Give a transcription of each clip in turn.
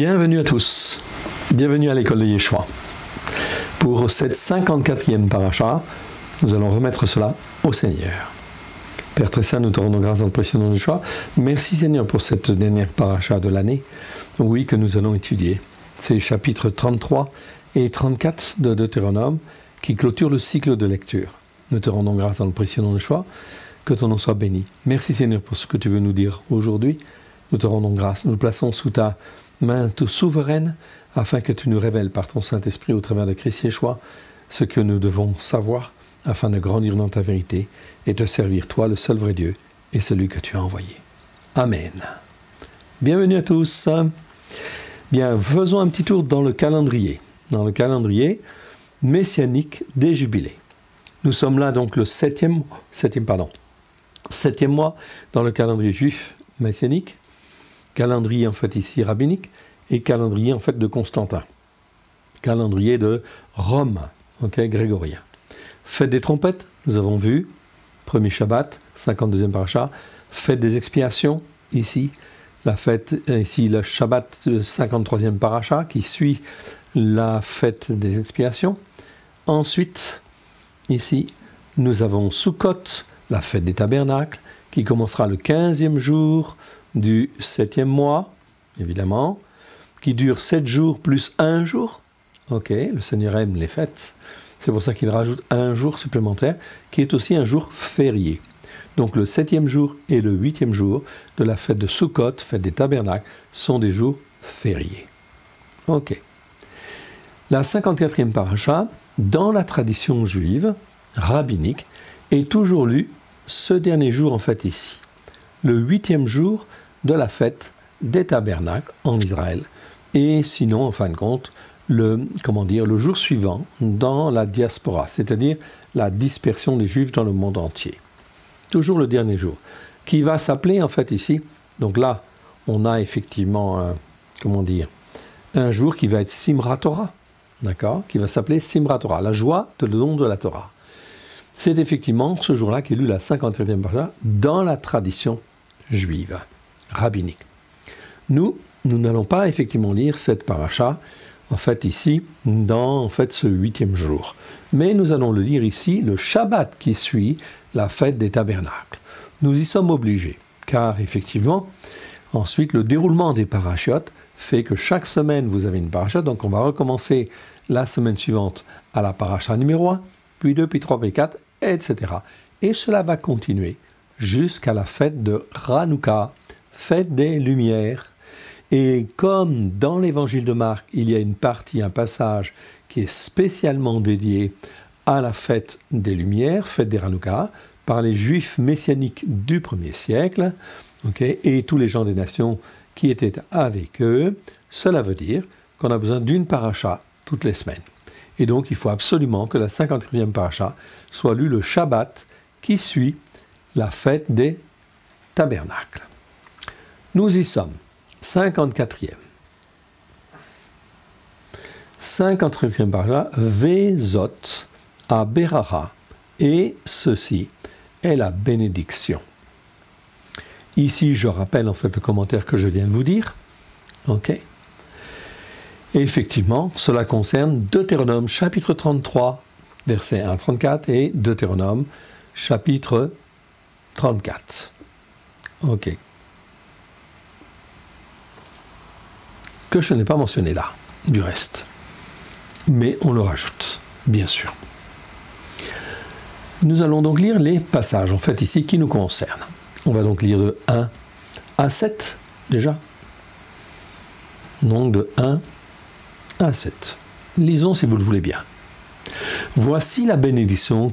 Bienvenue à tous, bienvenue à l'école de Yeshua. Pour cette 54e paracha, nous allons remettre cela au Seigneur. Père très saint, nous te rendons grâce dans le précieux nom de Yeshua. Merci Seigneur pour cette dernière paracha de l'année, oui, que nous allons étudier. C'est les chapitres 33 et 34 de Deutéronome qui clôturent le cycle de lecture. Nous te rendons grâce dans le précieux nom de Yeshua, que ton nom soit béni. Merci Seigneur pour ce que tu veux nous dire aujourd'hui. Nous te rendons grâce, nous le plaçons sous ta main toute souveraine, afin que tu nous révèles par ton Saint-Esprit au travers de Christ Yeshua ce que nous devons savoir, afin de grandir dans ta vérité et te servir, toi, le seul vrai Dieu, et celui que tu as envoyé. Amen. Bienvenue à tous. Bien, faisons un petit tour dans le calendrier messianique des jubilés. Nous sommes là donc le septième mois dans le calendrier juif messianique, calendrier en fait ici rabbinique, et calendrier en fait de Constantin, calendrier de Rome, grégorien. Fête des trompettes, nous avons vu, premier Shabbat, 52e paracha, fête des expiations, ici, la fête, ici le Shabbat, 53e paracha, qui suit la fête des expiations. Ensuite, ici, nous avons Sukkot, la fête des tabernacles, qui commencera le 15e jour du 7e mois, évidemment, qui dure 7 jours plus 1 jour. Le Seigneur aime les fêtes. C'est pour ça qu'il rajoute un jour supplémentaire, qui est aussi un jour férié. Donc le 7e jour et le 8e jour de la fête de Sukkot, fête des tabernacles, sont des jours fériés. La 54e paracha, dans la tradition juive, rabbinique, est toujours lue ce dernier jour en fait ici, le 8e jour de la fête des tabernacles en Israël. Et sinon, en fin de compte, le jour suivant dans la diaspora, c'est-à-dire la dispersion des Juifs dans le monde entier. Toujours le dernier jour, qui va s'appeler en fait ici, donc là, on a effectivement, un jour qui va être Simrat Torah, d'accord, qui va s'appeler Simrat Torah, la joie de le don de la Torah. C'est effectivement ce jour-là qu'est lu la 53e paracha dans la tradition juive, rabbinique. Nous n'allons pas effectivement lire cette paracha, en fait ici, dans ce 8e jour. Mais nous allons le lire ici, le Shabbat qui suit la fête des tabernacles. Nous y sommes obligés, car effectivement, ensuite, le déroulement des parachiotes fait que chaque semaine, vous avez une paracha, donc on va recommencer la semaine suivante à la paracha numéro 1, puis 2, puis 3, puis 4, etc. Et cela va continuer jusqu'à la fête de Hanouka, fête des Lumières. Et comme dans l'évangile de Marc, il y a une partie, un passage qui est spécialement dédié à la fête des Lumières, fête des Hanouka, par les Juifs messianiques du 1er siècle, et tous les gens des nations qui étaient avec eux, cela veut dire qu'on a besoin d'une paracha toutes les semaines. Et donc, il faut absolument que la 54e paracha soit lue le Shabbat qui suit la fête des tabernacles. Nous y sommes. 54e. 53e paracha, Vezot à Berara. Et ceci est la bénédiction. Ici, je rappelle en fait le commentaire que je viens de vous dire. Et effectivement, cela concerne Deutéronome chapitre 33, versets 1 à 34 et Deutéronome chapitre 34. Que je n'ai pas mentionné là, du reste. Mais on le rajoute, bien sûr. Nous allons donc lire les passages, en fait, ici, qui nous concernent. On va donc lire de 1 à 7, déjà. Donc de 1 à 7. Lisons si vous le voulez bien. Voici la bénédiction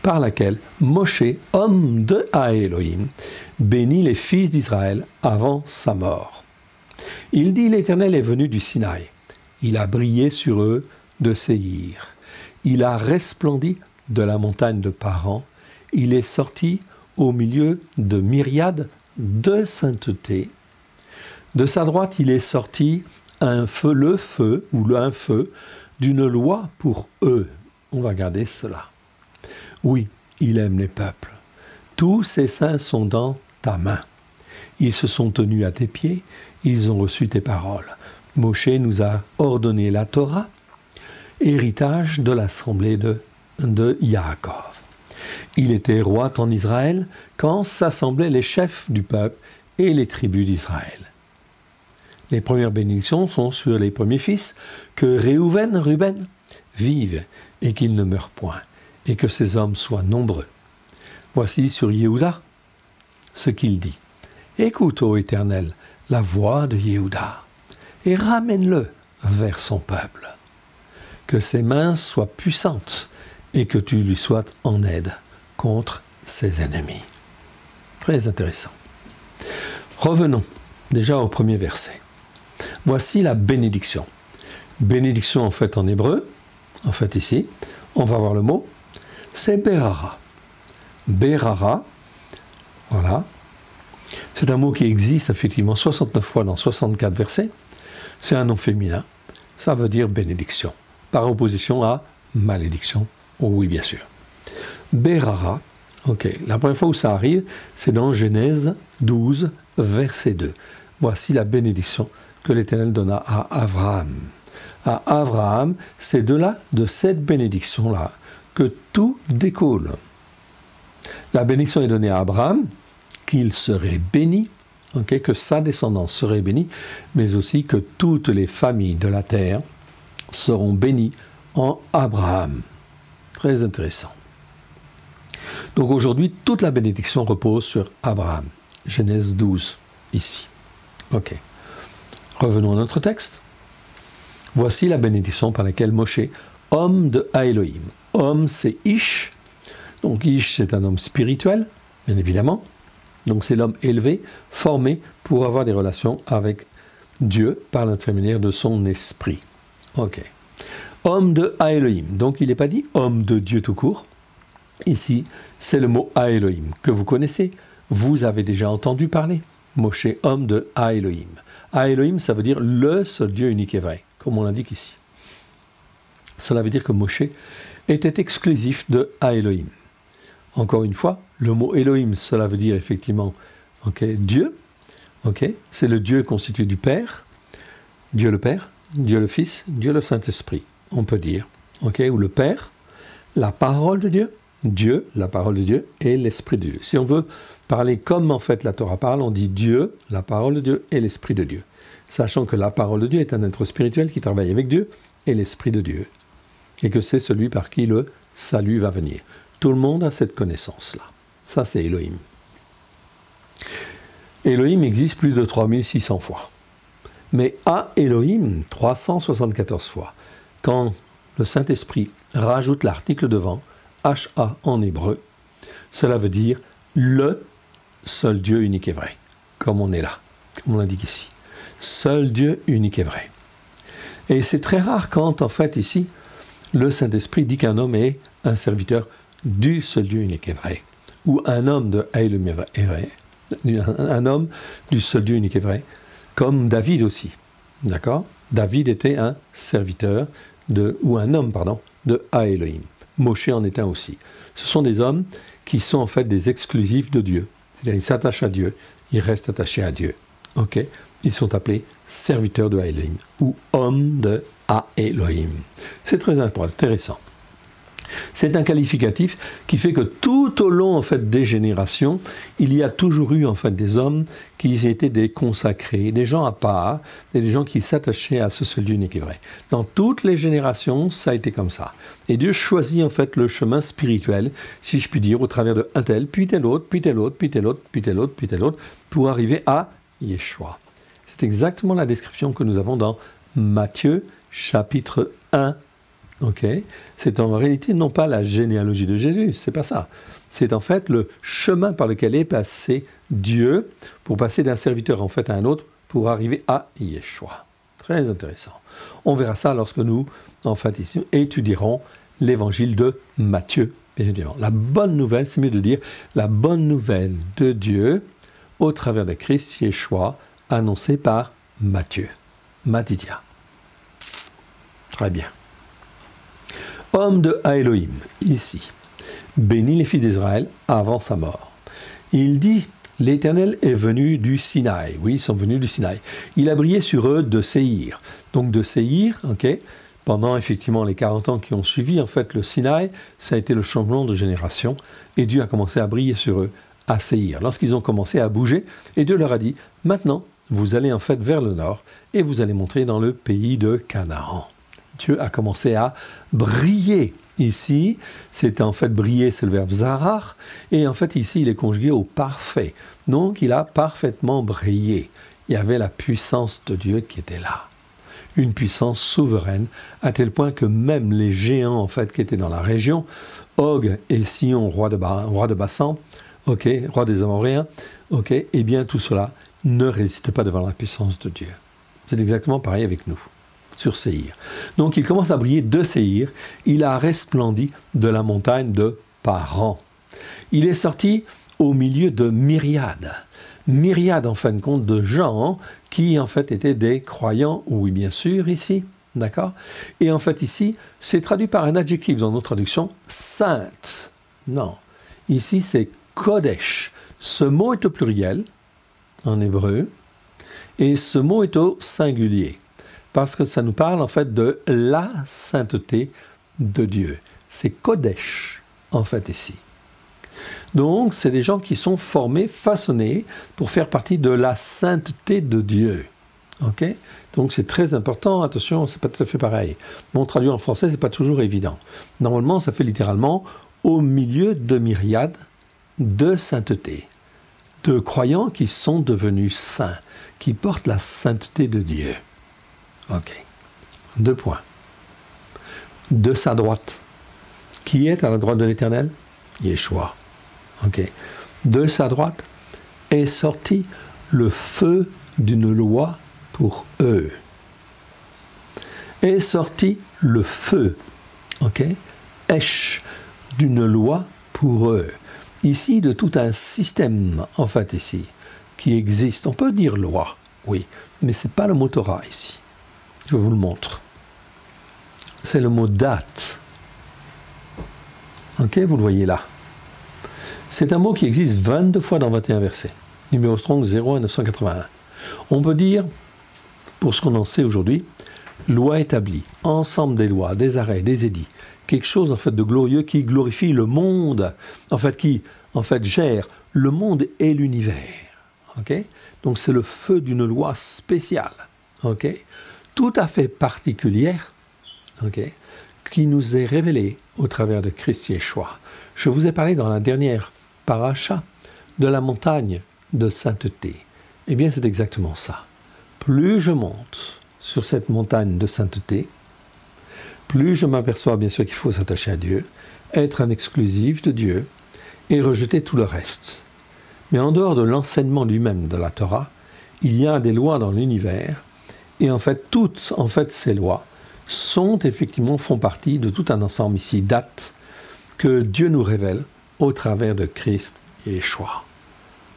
par laquelle Moshe, homme de Elohim, bénit les fils d'Israël avant sa mort. Il dit, l'Éternel est venu du Sinaï. Il a brillé sur eux de Séhir. Il a resplendi de la montagne de Paran. Il est sorti au milieu de myriades de sainteté. De sa droite, il est sorti un feu d'une loi pour eux. On va garder cela. Oui, il aime les peuples. Tous ses saints sont dans ta main. Ils se sont tenus à tes pieds, ils ont reçu tes paroles. Moshe nous a ordonné la Torah, héritage de l'assemblée de Yaakov. Il était roi en Israël quand s'assemblaient les chefs du peuple et les tribus d'Israël. Les premières bénédictions sont sur les premiers fils, que Ruben vive et qu'il ne meure point, et que ses hommes soient nombreux. Voici sur Yehuda ce qu'il dit. Écoute, ô Éternel, la voix de Yehuda, et ramène-le vers son peuple. Que ses mains soient puissantes, et que tu lui sois en aide contre ses ennemis. Très intéressant. Revenons déjà au premier verset. Voici la bénédiction. Bénédiction en fait en hébreu, en fait ici, on va voir le mot, c'est Berara. Berara, voilà. C'est un mot qui existe effectivement 69 fois dans 64 versets. C'est un nom féminin. Ça veut dire bénédiction. Par opposition à malédiction. Oh oui, bien sûr. Berara, ok. La première fois où ça arrive, c'est dans Genèse 12, verset 2. Voici la bénédiction que l'Éternel donna à Abraham. À Abraham, c'est de cette bénédiction-là, que tout découle. La bénédiction est donnée à Abraham, qu'il serait béni, okay, que sa descendance serait bénie, mais aussi que toutes les familles de la terre seront bénies en Abraham. Très intéressant. Donc aujourd'hui, toute la bénédiction repose sur Abraham. Genèse 12, ici. Ok. Revenons à notre texte. Voici la bénédiction par laquelle Moshe, homme de Elohim. Homme, c'est Ish. Donc Ish, c'est un homme spirituel, bien évidemment. Donc c'est l'homme élevé, formé pour avoir des relations avec Dieu par l'intermédiaire de son esprit. Ok. Homme de Elohim. Donc il n'est pas dit homme de Dieu tout court. Ici, c'est le mot Elohim que vous connaissez. Vous avez déjà entendu parler. Moshe, homme de Elohim. Elohim, ça veut dire le seul Dieu unique et vrai, comme on l'indique ici. Cela veut dire que Moshe était exclusif de Elohim. Encore une fois, le mot Elohim, cela veut dire effectivement Dieu. C'est le Dieu constitué du Père, Dieu le Père, Dieu le Fils, Dieu le Saint-Esprit, on peut dire. Ou le Père, la parole de Dieu, Dieu, la parole de Dieu, et l'Esprit de Dieu. Si on veut parler comme en fait la Torah parle, on dit Dieu, la parole de Dieu et l'Esprit de Dieu. Sachant que la parole de Dieu est un être spirituel qui travaille avec Dieu et l'Esprit de Dieu. Et que c'est celui par qui le salut va venir. Tout le monde a cette connaissance-là. Ça, c'est Elohim. Elohim existe plus de 3600 fois. Mais à Elohim, 374 fois. Quand le Saint-Esprit rajoute l'article devant, H-A en hébreu, cela veut dire le seul Dieu unique et vrai. Comme on est là, comme on l'indique ici. Seul Dieu unique et vrai. Et c'est très rare quand, en fait, ici, le Saint-Esprit dit qu'un homme est un serviteur du seul Dieu unique et vrai. Ou un homme de Elohim est vrai. Un homme du seul Dieu unique et vrai. Comme David aussi. D'accord ? David était un serviteur ou un homme, de Elohim. Moshe en est un aussi. Ce sont des hommes qui sont en fait des exclusifs de Dieu. C'est-à-dire ils s'attachent à Dieu, ils restent attachés à Dieu. Ils sont appelés serviteurs de Elohim ou hommes de Elohim. C'est très intéressant. C'est un qualificatif qui fait que tout au long en fait des générations, il y a toujours eu en fait des hommes qui étaient des consacrés, des gens à part, et des gens qui s'attachaient à ce seul Dieu unique et vrai. Dans toutes les générations, ça a été comme ça. Et Dieu choisit en fait le chemin spirituel, si je puis dire, au travers de un tel, puis tel autre, puis tel autre, puis tel autre, puis tel autre, puis tel autre, pour arriver à Yeshua. C'est exactement la description que nous avons dans Matthieu chapitre 1. C'est en réalité non pas la généalogie de Jésus, c'est pas ça. C'est en fait le chemin par lequel est passé Dieu pour passer d'un serviteur en fait à un autre pour arriver à Yeshua. Très intéressant. On verra ça lorsque nous, en fait, ici, étudierons l'évangile de Matthieu. Bien évidemment. La bonne nouvelle, c'est mieux de dire la bonne nouvelle de Dieu au travers de Christ Yeshua annoncée par Matthieu. Matithia. Très bien. Homme de Elohim, ici, bénit les fils d'Israël avant sa mort. Il dit L'Éternel est venu du Sinaï. Oui, ils sont venus du Sinaï. Il a brillé sur eux de Séhir. Donc de Séhir, ok, pendant effectivement les 40 ans qui ont suivi, en fait, le Sinaï, ça a été le changement de génération. Et Dieu a commencé à briller sur eux à Séhir. Lorsqu'ils ont commencé à bouger, et Dieu leur a dit, maintenant, vous allez en fait vers le nord et vous allez monter dans le pays de Canaan. Dieu a commencé à briller. Ici, c'est en fait briller, c'est le verbe zarar, et en fait ici il est conjugué au parfait. Donc il a parfaitement brillé. Il y avait la puissance de Dieu qui était là. Une puissance souveraine, à tel point que même les géants en fait qui étaient dans la région, Og et Sion, roi de Bassan, ok, roi des Amoréens, ok, eh bien tout cela ne résistait pas devant la puissance de Dieu. C'est exactement pareil avec nous. Sur Séhir. Donc il commence à briller de Séhir, il a resplendi de la montagne de Paran. Il est sorti au milieu de myriades en fin de compte de gens qui en fait étaient des croyants, oui bien sûr ici, d'accord. Et en fait ici, c'est traduit par un adjectif dans nos traductions, sainte. Non, ici c'est Kodesh. Ce mot est au pluriel en hébreu et ce mot est au singulier. Parce que ça nous parle en fait de la sainteté de Dieu. C'est Kodesh, en fait, ici. Donc, c'est des gens qui sont formés, façonnés pour faire partie de la sainteté de Dieu. Ok ? Donc, c'est très important. Attention, c'est pas tout à fait pareil. Bon, traduit en français, c'est pas toujours évident. Normalement, ça fait littéralement au milieu de myriades de sainteté, de croyants qui sont devenus saints, qui portent la sainteté de Dieu. Ok. 2 points. De sa droite. Qui est à la droite de l'Éternel? Yeshua. Ok. De sa droite est sorti le feu d'une loi pour eux. Est sorti le feu. Ok. Esh d'une loi pour eux. Ici, de tout un système, en fait, ici, qui existe. On peut dire loi, oui, mais ce n'est pas le mot Torah ici. Je vous le montre. C'est le mot date. Ok, vous le voyez là. C'est un mot qui existe 22 fois dans 21 versets. Numéro Strong 01981. On peut dire, pour ce qu'on en sait aujourd'hui, loi établie, ensemble des lois, des arrêts, des édits. Quelque chose en fait de glorieux qui glorifie le monde, en fait qui gère le monde et l'univers. Ok, donc c'est le feu d'une loi spéciale. Ok, tout à fait particulière, okay, qui nous est révélée au travers de Christ Yeshua. Je vous ai parlé dans la dernière paracha de la montagne de sainteté. Eh bien, c'est exactement ça. Plus je monte sur cette montagne de sainteté, plus je m'aperçois bien sûr qu'il faut s'attacher à Dieu, être un exclusif de Dieu et rejeter tout le reste. Mais en dehors de l'enseignement lui-même de la Torah, il y a des lois dans l'univers. Et en fait, toutes ces lois font partie de tout un ensemble ici, dates, que Dieu nous révèle au travers de Christ et Yeshua.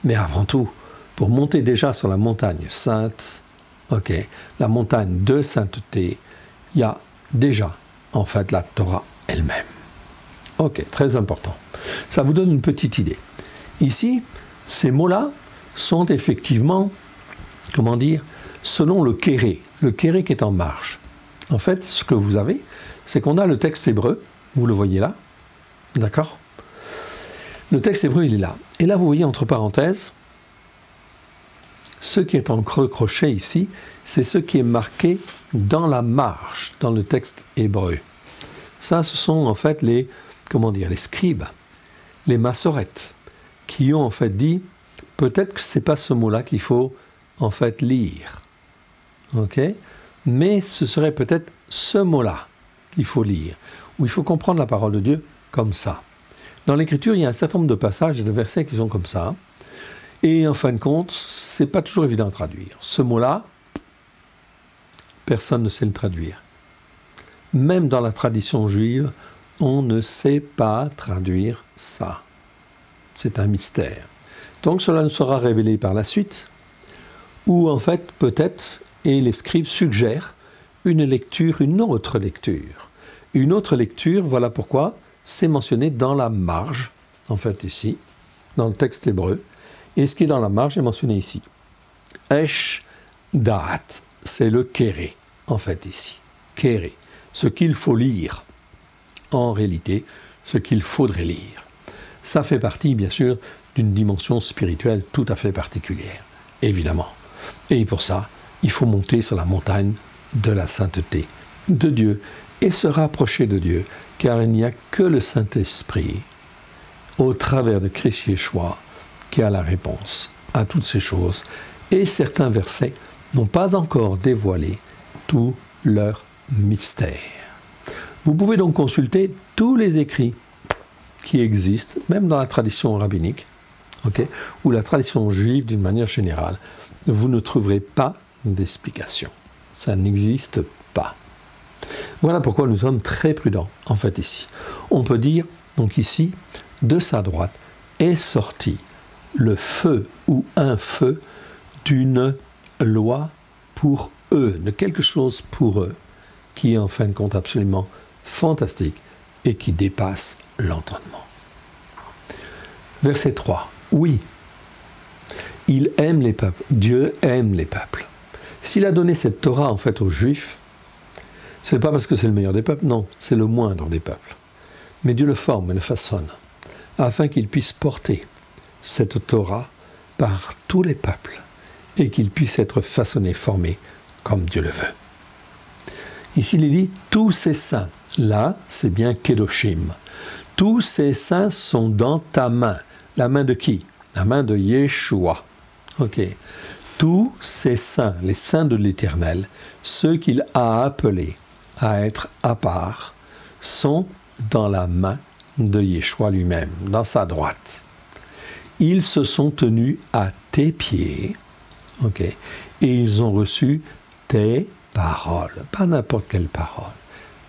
Mais avant tout, pour monter déjà sur la montagne sainte, ok, la montagne de sainteté, il y a déjà, en fait, la Torah elle-même. Ok, très important. Ça vous donne une petite idée. Ici, ces mots-là sont effectivement, comment dire, selon le kéré qui est en marge. En fait, ce que vous avez, c'est qu'on a le texte hébreu, vous le voyez là, d'accord? Le texte hébreu, il est là. Et là, vous voyez, entre parenthèses, ce qui est en crochet ici, c'est ce qui est marqué dans la marge, dans le texte hébreu. Ça, ce sont en fait les scribes, les massorettes, qui ont en fait dit, peut-être que ce n'est pas ce mot-là qu'il faut en fait lire. Ok, mais ce serait peut-être ce mot-là qu'il faut lire, où il faut comprendre la parole de Dieu comme ça. Dans l'Écriture, il y a un certain nombre de passages et de versets qui sont comme ça, et en fin de compte, c'est pas toujours évident à traduire. Ce mot-là, personne ne sait le traduire. Même dans la tradition juive, on ne sait pas traduire ça. C'est un mystère. Donc cela nous sera révélé par la suite, où en fait, peut-être, et les scribes suggèrent une autre lecture. Une autre lecture, voilà pourquoi c'est mentionné dans la marge, en fait ici, dans le texte hébreu. Et ce qui est dans la marge est mentionné ici. Esh Da'at, c'est le kéré, en fait, ici. Kéré, ce qu'il faut lire. En réalité, ce qu'il faudrait lire. Ça fait partie, bien sûr, d'une dimension spirituelle tout à fait particulière, évidemment. Et pour ça, il faut monter sur la montagne de la sainteté de Dieu et se rapprocher de Dieu, car il n'y a que le Saint-Esprit, au travers de Christ Yeshua, qui a la réponse à toutes ces choses. Et certains versets n'ont pas encore dévoilé tout leur mystère. Vous pouvez donc consulter tous les écrits qui existent, même dans la tradition rabbinique, ou la tradition juive d'une manière générale. Vous ne trouverez pas d'explication. Ça n'existe pas. Voilà pourquoi nous sommes très prudents, en fait, ici. On peut dire, donc ici, de sa droite est sorti le feu ou un feu d'une loi pour eux, de quelque chose pour eux, qui est en fin de compte absolument fantastique et qui dépasse l'entendement. Verset 3. Oui, il aime les peuples. Dieu aime les peuples. S'il a donné cette Torah, en fait, aux Juifs, ce n'est pas parce que c'est le meilleur des peuples, non, c'est le moindre des peuples. Mais Dieu le forme et le façonne, afin qu'il puisse porter cette Torah par tous les peuples, et qu'il puisse être façonné, formé, comme Dieu le veut. Ici, il est dit, tous ces saints, là, c'est bien Kedoshim. Tous ces saints sont dans ta main. La main de qui? La main de Yeshua. Tous ces saints, les saints de l'Éternel, ceux qu'il a appelés à être à part, sont dans la main de Yeshua lui-même, dans sa droite. Ils se sont tenus à tes pieds, et ils ont reçu tes paroles, pas n'importe quelle parole,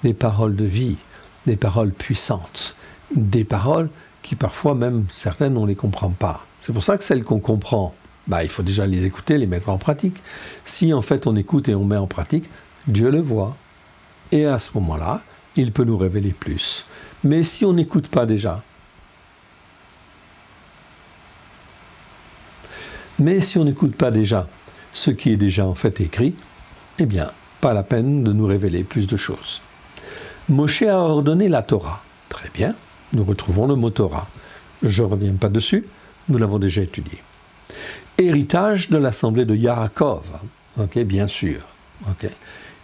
des paroles de vie, des paroles puissantes, des paroles qui parfois même certaines on ne les comprend pas. C'est pour ça que celles qu'on comprend, il faut déjà les écouter, les mettre en pratique. Si en fait on écoute et on met en pratique, Dieu le voit. Et à ce moment-là, il peut nous révéler plus. Mais si on n'écoute pas déjà, ce qui est déjà en fait écrit, eh bien, pas la peine de nous révéler plus de choses. Moshe a ordonné la Torah. Très bien, nous retrouvons le mot Torah. Je ne reviens pas dessus, nous l'avons déjà étudié. Héritage de l'assemblée de Yaakov, bien sûr.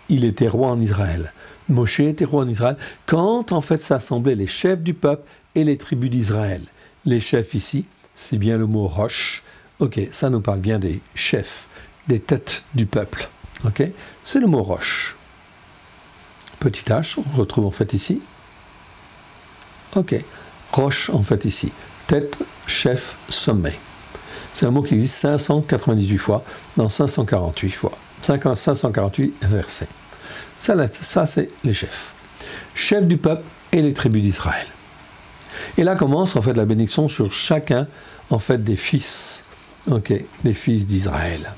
Il était roi en Israël. Moshe était roi en Israël quand en fait s'assemblaient les chefs du peuple et les tribus d'Israël. Les chefs ici, c'est bien le mot roche. Ça nous parle bien des chefs, des têtes du peuple. C'est le mot roche. Petit h, on retrouve en fait ici. Roche en fait ici. Tête, chef, sommet. C'est un mot qui existe 598 fois dans 548 versets. Ça c'est les chefs. Chefs du peuple et les tribus d'Israël. Et là commence en fait la bénédiction sur chacun en fait des fils, des fils d'Israël.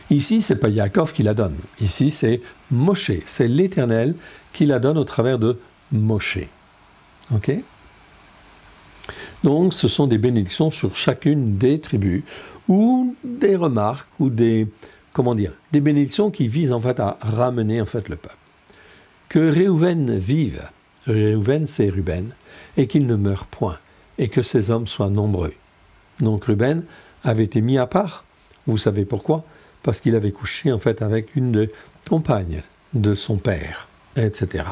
Ici, c'est pas Yaakov qui la donne. Ici, c'est Moshe. C'est l'Éternel qui la donne au travers de Moshe. Donc, ce sont des bénédictions sur chacune des tribus, ou des remarques, ou des bénédictions qui visent en fait à ramener en fait le peuple. Que Réhouven vive, Réhouven c'est Ruben, et qu'il ne meure point, et que ses hommes soient nombreux. Donc Ruben avait été mis à part, vous savez pourquoi? Parce qu'il avait couché en fait avec une des compagnes de son père, etc.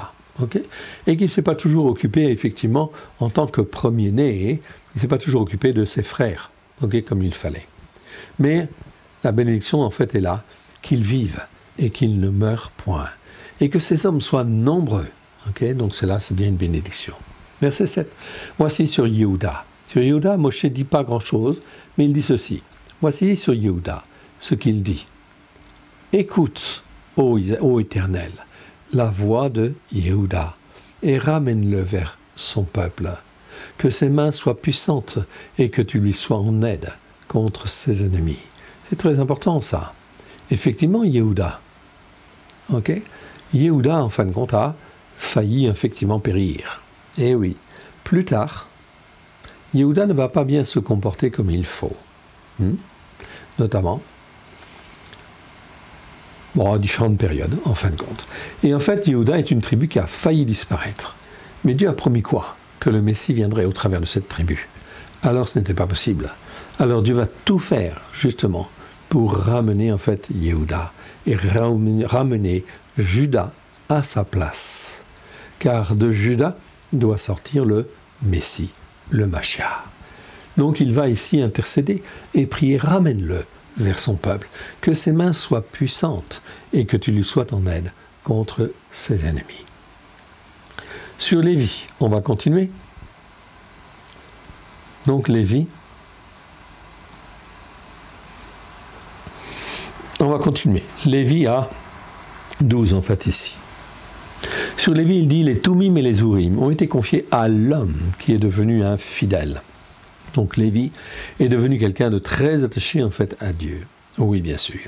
Et qu'il ne s'est pas toujours occupé, effectivement, en tant que premier-né, il ne s'est pas toujours occupé de ses frères, comme il fallait. Mais la bénédiction, en fait, est là, qu'il vive et qu'il ne meure point. Et que ces hommes soient nombreux. Donc c'est bien une bénédiction. Verset 7. Voici sur Yehuda. Sur Yehuda, Moshe ne dit pas grand-chose, mais il dit ceci. Voici sur Yehuda ce qu'il dit. Écoute, ô Éternel, la voix de Yehuda, et ramène-le vers son peuple. Que ses mains soient puissantes et que tu lui sois en aide contre ses ennemis. C'est très important ça. Effectivement, Yehuda. Yehuda, en fin de compte, a failli effectivement périr. Et oui, plus tard, Yehuda ne va pas bien se comporter comme il faut. notamment. Bon, à différentes périodes, en fin de compte. Et en fait, Yehuda est une tribu qui a failli disparaître. Mais Dieu a promis quoi? Que le Messie viendrait au travers de cette tribu. Alors ce n'était pas possible. Alors Dieu va tout faire, justement, pour ramener en fait Yehuda et ramener Juda à sa place. Car de Juda doit sortir le Messie, le Mashiach. Donc il va ici intercéder et prier, ramène-le vers son peuple, que ses mains soient puissantes et que tu lui sois en aide contre ses ennemis. Sur Lévi, on va continuer. Donc Lévi, on va continuer. Lévi a 12 en fait ici. Sur Lévi, il dit, les Toumim et les Ourim ont été confiés à l'homme qui est devenu infidèle. Donc Lévi est devenu quelqu'un de très attaché en fait à Dieu. Oui, bien sûr.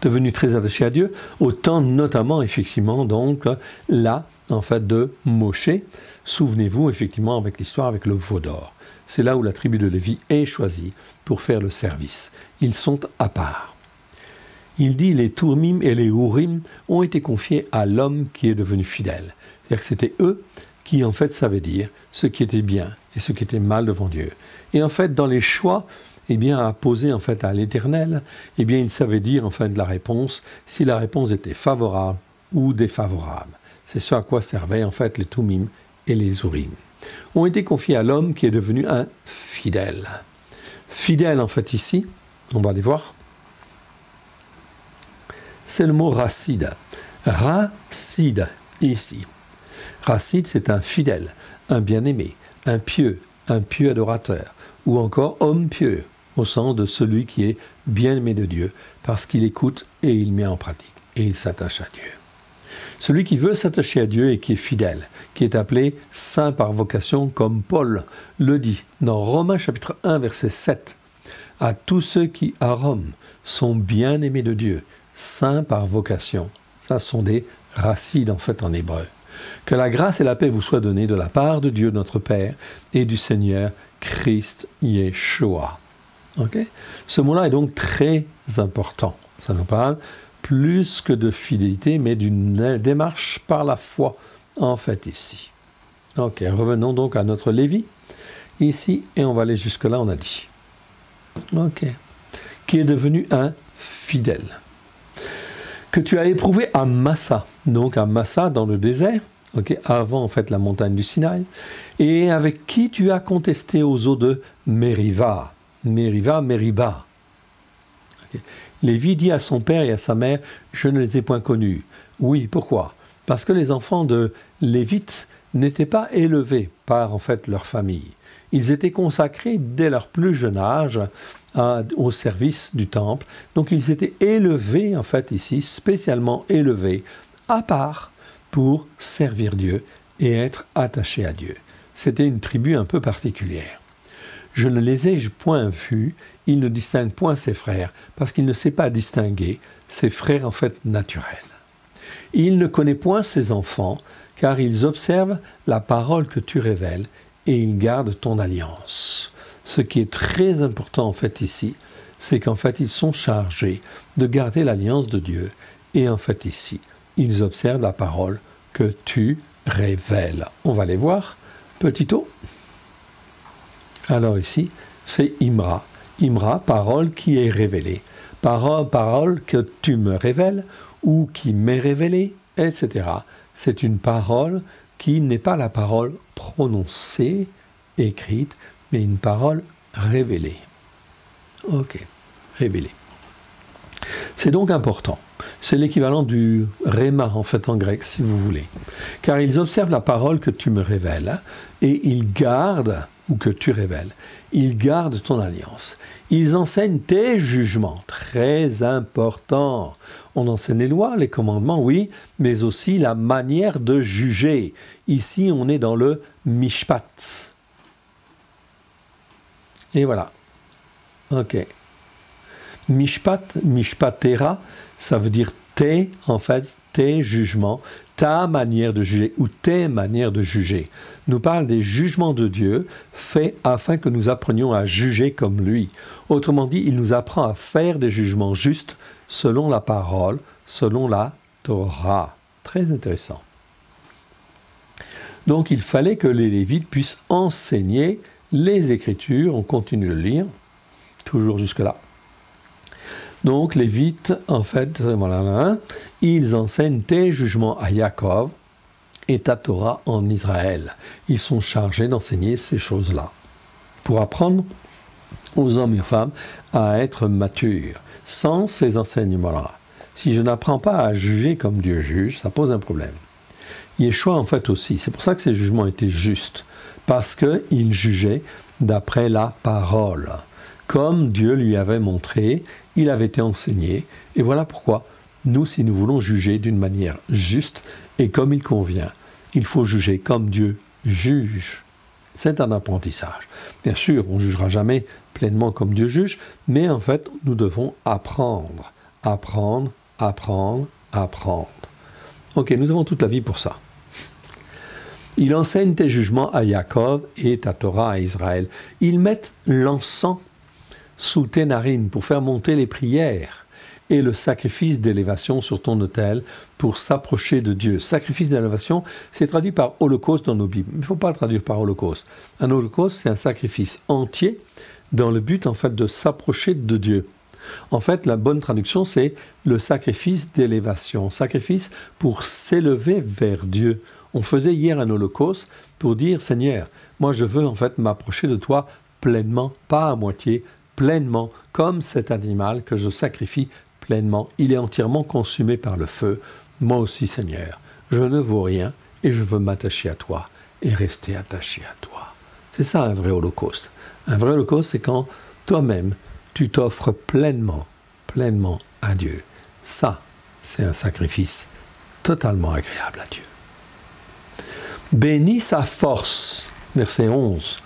Devenu très attaché à Dieu, au temps notamment effectivement donc là en fait de Moshe. Souvenez-vous effectivement avec l'histoire avec le veau d'or. C'est là où la tribu de Lévi est choisie pour faire le service. Ils sont à part. Il dit les Toumim et les Ourim ont été confiés à l'homme qui est devenu fidèle. C'est-à-dire que c'était eux qui en fait savaient dire ce qui était bien et ce qui était mal devant Dieu. Et en fait, dans les choix, eh bien, à poser en fait à l'Éternel, eh bien, il savait dire en fait de la réponse si la réponse était favorable ou défavorable. C'est ce à quoi servaient en fait les Toumim et les Ourim. Ont été confiés à l'homme qui est devenu un fidèle. Fidèle en fait ici, on va les voir. C'est le mot racide. Racide ici. Racide, c'est un fidèle, un bien-aimé, un pieux adorateur, ou encore homme pieux, au sens de celui qui est bien-aimé de Dieu, parce qu'il écoute et il met en pratique, et il s'attache à Dieu. Celui qui veut s'attacher à Dieu et qui est fidèle, qui est appelé saint par vocation, comme Paul le dit dans Romains chapitre 1, verset 7. À tous ceux qui, à Rome, sont bien-aimés de Dieu, saints par vocation. Ça sont des racides en fait en hébreu. Que la grâce et la paix vous soient données de la part de Dieu notre Père et du Seigneur Christ Yeshua. Okay? Ce mot-là est donc très important. Ça nous parle plus que de fidélité, mais d'une démarche par la foi, en fait, ici. Ok, revenons donc à notre Lévi, ici, et on va aller jusque-là, on a dit. Ok. Qui est devenu un fidèle. Que tu as éprouvé à Massa, donc à Massa dans le désert, okay, avant en fait la montagne du Sinaï, et avec qui tu as contesté aux eaux de Meriba. Meriba. Okay. Lévi dit à son père et à sa mère, je ne les ai point connus. Oui, pourquoi? Parce que les enfants de Lévites n'étaient pas élevés par en fait leur famille. Ils étaient consacrés dès leur plus jeune âge au service du temple. Donc ils étaient élevés, en fait ici, spécialement élevés, à part pour servir Dieu et être attachés à Dieu. C'était une tribu un peu particulière. Je ne les ai point vus, il ne distingue point ses frères, parce qu'il ne sait pas distinguer ses frères en fait naturels. Il ne connaît point ses enfants, car ils observent la parole que tu révèles, et ils gardent ton alliance. Ce qui est très important en fait ici, c'est qu'en fait ils sont chargés de garder l'alliance de Dieu. Et en fait ici, ils observent la parole que tu révèles. On va les voir, petit o. Alors ici, c'est Imra. Imra, parole qui est révélée. Parole que tu me révèles ou qui m'est révélée, etc. C'est une parole qui n'est pas la parole prononcée, écrite, mais une parole révélée. Ok, révélée. C'est donc important. C'est l'équivalent du réma, en fait, en grec, si vous voulez. Car ils observent la parole que tu me révèles et ils gardent, ou que tu révèles, ils gardent ton alliance. Ils enseignent tes jugements, très importants. On enseigne les lois, les commandements, oui, mais aussi la manière de juger. Ici, on est dans le mishpat. Et voilà. Ok. Mishpat, mishpatera, ça veut dire tes jugements, ta manière de juger ou tes manières de juger. Nous parle des jugements de Dieu faits afin que nous apprenions à juger comme lui. Autrement dit, il nous apprend à faire des jugements justes selon la parole, selon la Torah. Très intéressant. Donc il fallait que les Lévites puissent enseigner les Écritures. On continue de lire, toujours jusque-là. Donc, les Lévites, en fait, voilà, ils enseignent tes jugements à Yaakov et ta Torah en Israël. Ils sont chargés d'enseigner ces choses-là pour apprendre aux hommes et aux femmes à être matures. Sans ces enseignements-là, si je n'apprends pas à juger comme Dieu juge, ça pose un problème. Yeshua, en fait, aussi. C'est pour ça que ces jugements étaient justes, parce qu'il jugeait d'après la parole. Comme Dieu lui avait montré, il avait été enseigné. Et voilà pourquoi nous, si nous voulons juger d'une manière juste et comme il convient, il faut juger comme Dieu juge. C'est un apprentissage. Bien sûr, on ne jugera jamais pleinement comme Dieu juge, mais en fait, nous devons apprendre. Apprendre. Ok, nous avons toute la vie pour ça. Il enseigne tes jugements à Yaakov et ta Torah à Israël. Ils mettent l'encens sous tes narines pour faire monter les prières et le sacrifice d'élévation sur ton autel pour s'approcher de Dieu. Sacrifice d'élévation, c'est traduit par holocauste dans nos Bibles. Il ne faut pas le traduire par holocauste. Un holocauste, c'est un sacrifice entier dans le but, en fait, de s'approcher de Dieu. En fait, la bonne traduction, c'est le sacrifice d'élévation. Sacrifice pour s'élever vers Dieu. On faisait hier un holocauste pour dire, Seigneur, moi je veux en fait m'approcher de toi pleinement, pas à moitié, pleinement, comme cet animal que je sacrifie pleinement. Il est entièrement consumé par le feu. Moi aussi, Seigneur, je ne vaux rien et je veux m'attacher à toi et rester attaché à toi. C'est ça un vrai holocauste. Un vrai holocauste, c'est quand toi-même, tu t'offres pleinement à Dieu. Ça, c'est un sacrifice totalement agréable à Dieu. Bénis sa force, verset 11.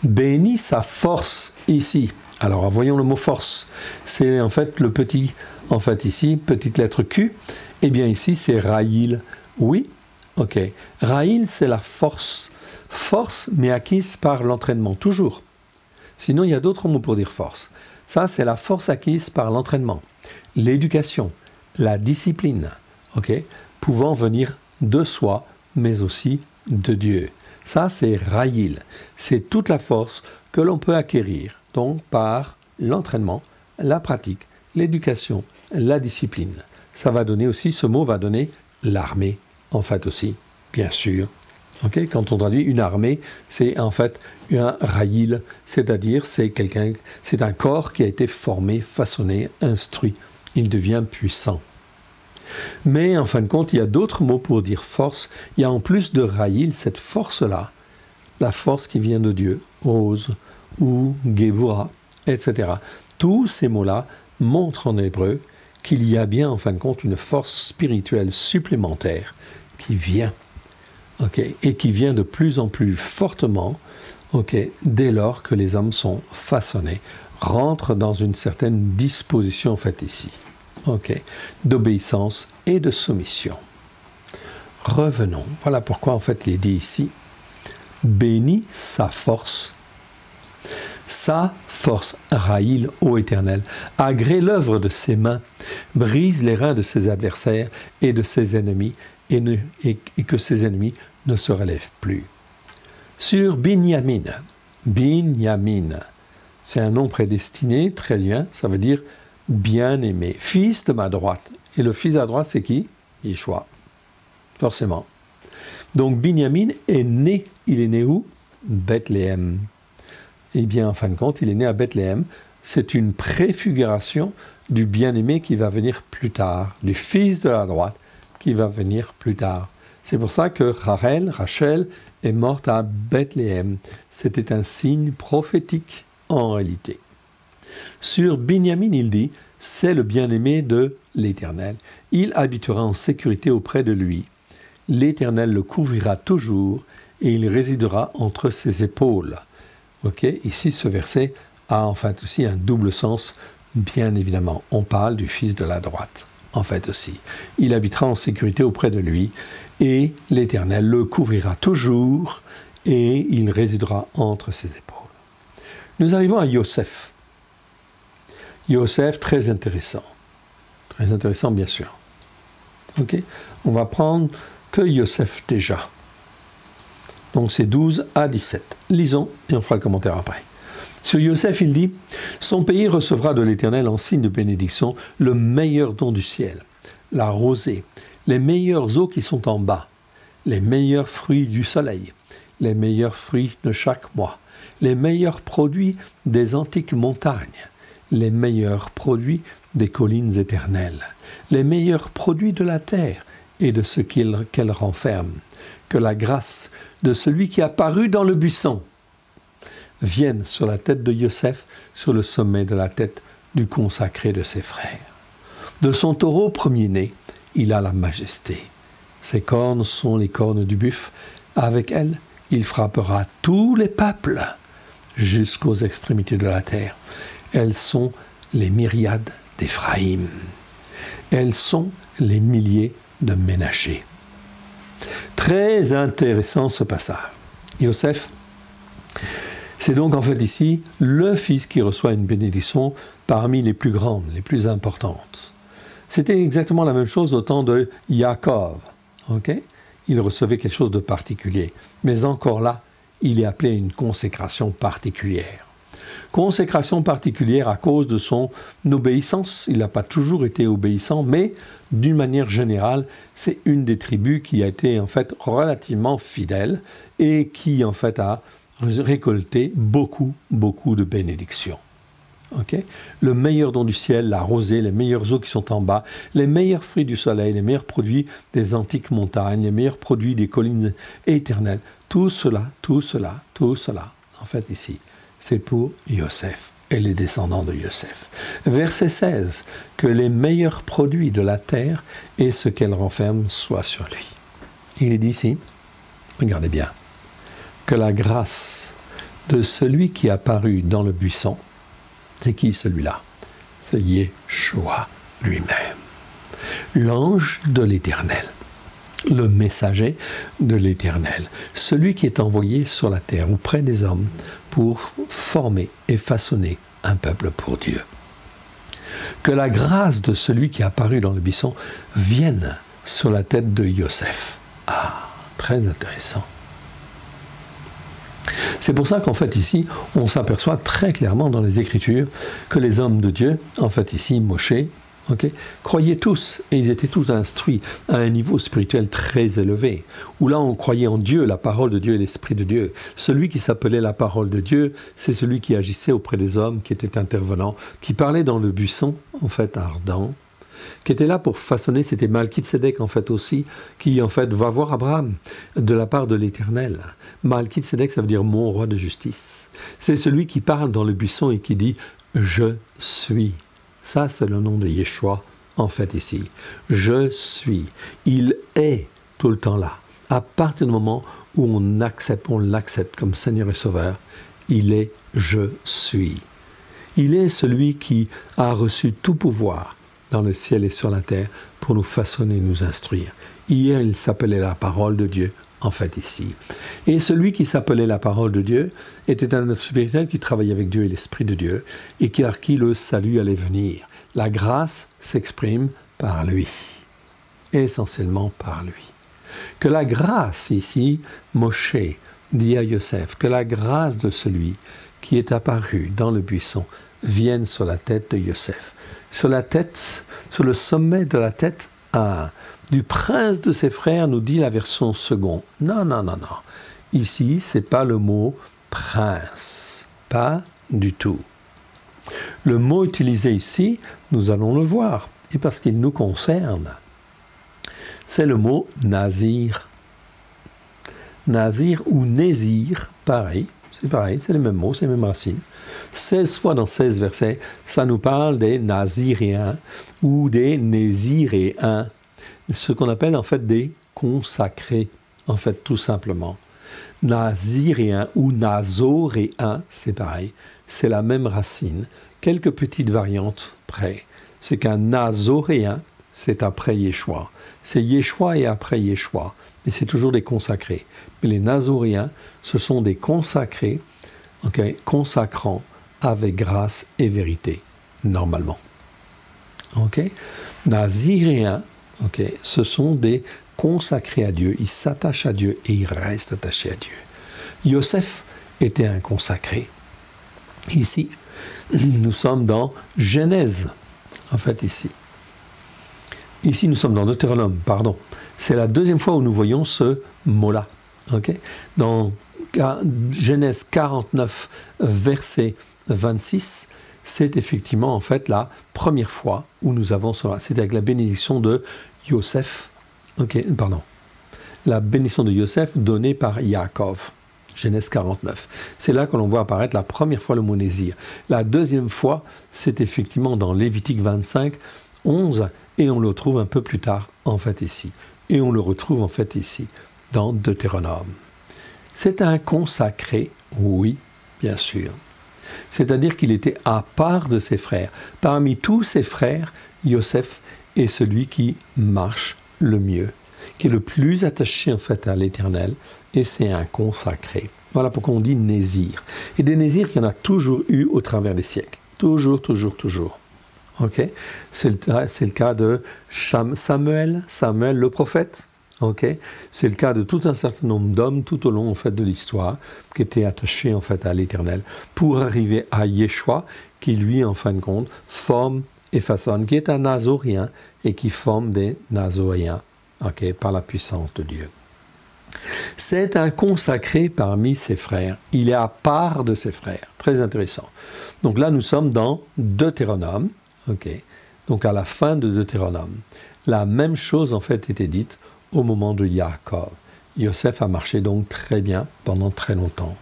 Bénis sa force ici. Alors, voyons le mot force. C'est en fait le petit, ici, petite lettre Q. Eh bien, ici, c'est Raïl. Oui, ok. Raïl, c'est la force. Force, mais acquise par l'entraînement, toujours. Sinon, il y a d'autres mots pour dire force. Ça, c'est la force acquise par l'entraînement. L'éducation, la discipline, ok, pouvant venir de soi, mais aussi de Dieu. Ça, c'est Raïl. C'est toute la force que l'on peut acquérir, donc par l'entraînement, la pratique, l'éducation, la discipline. Ça va donner aussi, ce mot va donner l'armée, en fait aussi, bien sûr. Okay? Quand on traduit une armée, c'est en fait un Raïl, c'est-à-dire c'est un corps qui a été formé, façonné, instruit. Il devient puissant. Mais en fin de compte, il y a d'autres mots pour dire force. Il y a en plus de Raïl, cette force-là, la force qui vient de Dieu, Oz, ou Gevura, etc. Tous ces mots-là montrent en hébreu qu'il y a bien en fin de compte une force spirituelle supplémentaire qui vient, et qui vient de plus en plus fortement, dès lors que les hommes sont façonnés, rentrent dans une certaine disposition en fait ici. D'obéissance et de soumission. Revenons. Voilà pourquoi en fait il est dit ici, bénis sa force, Raïl, ô Éternel, agrée l'œuvre de ses mains, brise les reins de ses adversaires et de ses ennemis, et que ses ennemis ne se relèvent plus. Sur Binyamin, c'est un nom prédestiné, très bien, ça veut dire bien-aimé, fils de ma droite. Et le fils à droite, c'est qui? Yeshua, forcément. Donc Binyamin est né, il est né où? Bethléem. Eh bien, en fin de compte, il est né à Bethléem. C'est une préfiguration du bien-aimé qui va venir plus tard, du fils de la droite qui va venir plus tard. C'est pour ça que Rachel est morte à Bethléem. C'était un signe prophétique en réalité. Sur Binyamin, il dit, c'est le bien-aimé de l'Éternel. Il habitera en sécurité auprès de lui. L'Éternel le couvrira toujours et il résidera entre ses épaules. Ici, ce verset a en fait aussi un double sens, bien évidemment. On parle du fils de la droite, en fait aussi. Il habitera en sécurité auprès de lui, et l'Éternel le couvrira toujours, et il résidera entre ses épaules. Nous arrivons à Yosef. Yosef, très intéressant. Très intéressant, bien sûr. Ok, on va prendre que Yosef déjà. Donc c'est 12 à 17. Lisons et on fera le commentaire après. Sur Yosef, il dit « Son pays recevra de l'Éternel en signe de bénédiction le meilleur don du ciel, la rosée, les meilleures eaux qui sont en bas, les meilleurs fruits du soleil, les meilleurs fruits de chaque mois, les meilleurs produits des antiques montagnes, les meilleurs produits des collines éternelles, les meilleurs produits de la terre et de ce qu'elle renferme. Que la grâce de celui qui a paru dans le buisson vienne sur la tête de Yosef, sur le sommet de la tête du consacré de ses frères. De son taureau premier-né, il a la majesté. Ses cornes sont les cornes du buffle. Avec elles, il frappera tous les peuples jusqu'aux extrémités de la terre. Elles sont les myriades d'Éphraïm. Elles sont les milliers de Ménaché. Très intéressant ce passage. Yosef, c'est donc en fait ici le fils qui reçoit une bénédiction parmi les plus grandes, les plus importantes. C'était exactement la même chose au temps de Yaakov. Okay? Il recevait quelque chose de particulier. Mais encore là, il est appelé à une consécration particulière. Consécration particulière à cause de son obéissance. Il n'a pas toujours été obéissant, mais d'une manière générale, c'est une des tribus qui a été en fait relativement fidèle et qui en fait a récolté beaucoup de bénédictions. Okay? Le meilleur don du ciel, la rosée, les meilleures eaux qui sont en bas, les meilleurs fruits du soleil, les meilleurs produits des antiques montagnes, les meilleurs produits des collines éternelles. Tout cela, en fait ici, c'est pour Yosef et les descendants de Yosef. Verset 16, que les meilleurs produits de la terre et ce qu'elle renferme soient sur lui. Il est dit ici, regardez bien, que la grâce de celui qui est apparu dans le buisson, c'est qui celui-là? C'est Yeshua lui-même, l'ange de l'Éternel, le messager de l'Éternel, celui qui est envoyé sur la terre auprès des hommes pour former et façonner un peuple pour Dieu. Que la grâce de celui qui est apparu dans le buisson vienne sur la tête de Yosef. Ah, très intéressant. C'est pour ça qu'en fait ici, on s'aperçoit très clairement dans les Écritures que les hommes de Dieu, en fait ici, Moshe, croyaient tous, et ils étaient tous instruits à un niveau spirituel très élevé, où là on croyait en Dieu, la parole de Dieu et l'Esprit de Dieu. Celui qui s'appelait la parole de Dieu, c'est celui qui agissait auprès des hommes, qui était intervenant, qui parlait dans le buisson, en fait ardent, qui était là pour façonner, c'était Malkitsédek en fait aussi, qui en fait va voir Abraham de la part de l'Éternel. Malkitsédek, ça veut dire mon roi de justice. C'est celui qui parle dans le buisson et qui dit « Je suis ». Ça, c'est le nom de Yeshua, en fait, ici. Je suis. Il est tout le temps là. À partir du moment où on l'accepte comme Seigneur et Sauveur, il est « Je suis ». Il est celui qui a reçu tout pouvoir dans le ciel et sur la terre pour nous façonner, nous instruire. Hier, il s'appelait la parole de Dieu, en fait, ici. Et celui qui s'appelait la parole de Dieu était un être spirituel qui travaillait avec Dieu et l'Esprit de Dieu et par qui le salut allait venir. La grâce s'exprime par lui, essentiellement par lui. Que la grâce ici, Moshe dit à Yosef, que la grâce de celui qui est apparu dans le buisson vienne sur la tête de Yosef. Sur la tête, sur le sommet de la tête du prince de ses frères, nous dit la version seconde. Non. Ici, ce n'est pas le mot prince. Pas du tout. Le mot utilisé ici, nous allons le voir, et parce qu'il nous concerne, c'est le mot nazir. Nazir ou nézir, pareil, c'est les mêmes mots, c'est les mêmes racines. 16 fois dans 16 versets, ça nous parle des naziréens ou des néziréens, ce qu'on appelle en fait des consacrés, en fait tout simplement. Naziréen ou nazoréen, c'est pareil, c'est la même racine, quelques petites variantes près. C'est qu'un nazoréen, c'est après Yeshua. C'est Yeshua et après Yeshua. Mais c'est toujours des consacrés. Mais les Nazoréens, ce sont des consacrés, consacrant avec grâce et vérité, normalement. Naziréens, ce sont des consacrés à Dieu. Ils s'attachent à Dieu et ils restent attachés à Dieu. Yosef était un consacré. Ici, nous sommes dans Genèse, en fait, ici. Ici, nous sommes dans Deutéronome, pardon. C'est la deuxième fois où nous voyons ce mot-là. Dans Genèse 49, verset 26, c'est effectivement, en fait, la première fois où nous avons cela. C'est avec la bénédiction de Yosef. La bénédiction de Yosef donnée par Yaakov. Genèse 49. C'est là que l'on voit apparaître la première fois le mot Nézir. La deuxième fois, c'est effectivement dans Lévitique 25, 11, et on le trouve un peu plus tard, en fait, ici. Et on le retrouve, en fait, ici, dans Deutéronome. C'est un consacré, oui, bien sûr. C'est-à-dire qu'il était à part de ses frères. Parmi tous ses frères, Yosef est celui qui marche le mieux, qui est le plus attaché, en fait, à l'Éternel, et c'est un consacré. Voilà pourquoi on dit Nézir. Et des Nézirs, il y en a toujours eu au travers des siècles. Toujours. C'est le cas de Samuel le prophète. C'est le cas de tout un certain nombre d'hommes tout au long, en fait, de l'histoire, qui étaient attachés, en fait, à l'Éternel, pour arriver à Yeshua, qui lui, en fin de compte, forme et façonne, qui est un Nazorien et qui forme des Nazoréens, par la puissance de Dieu. C'est un consacré parmi ses frères. Il est à part de ses frères. Très intéressant. Donc là, nous sommes dans Deutéronome. Donc à la fin de Deutéronome. La même chose, en fait, était dite au moment de Yaakov. Yosef a marché donc très bien pendant très longtemps.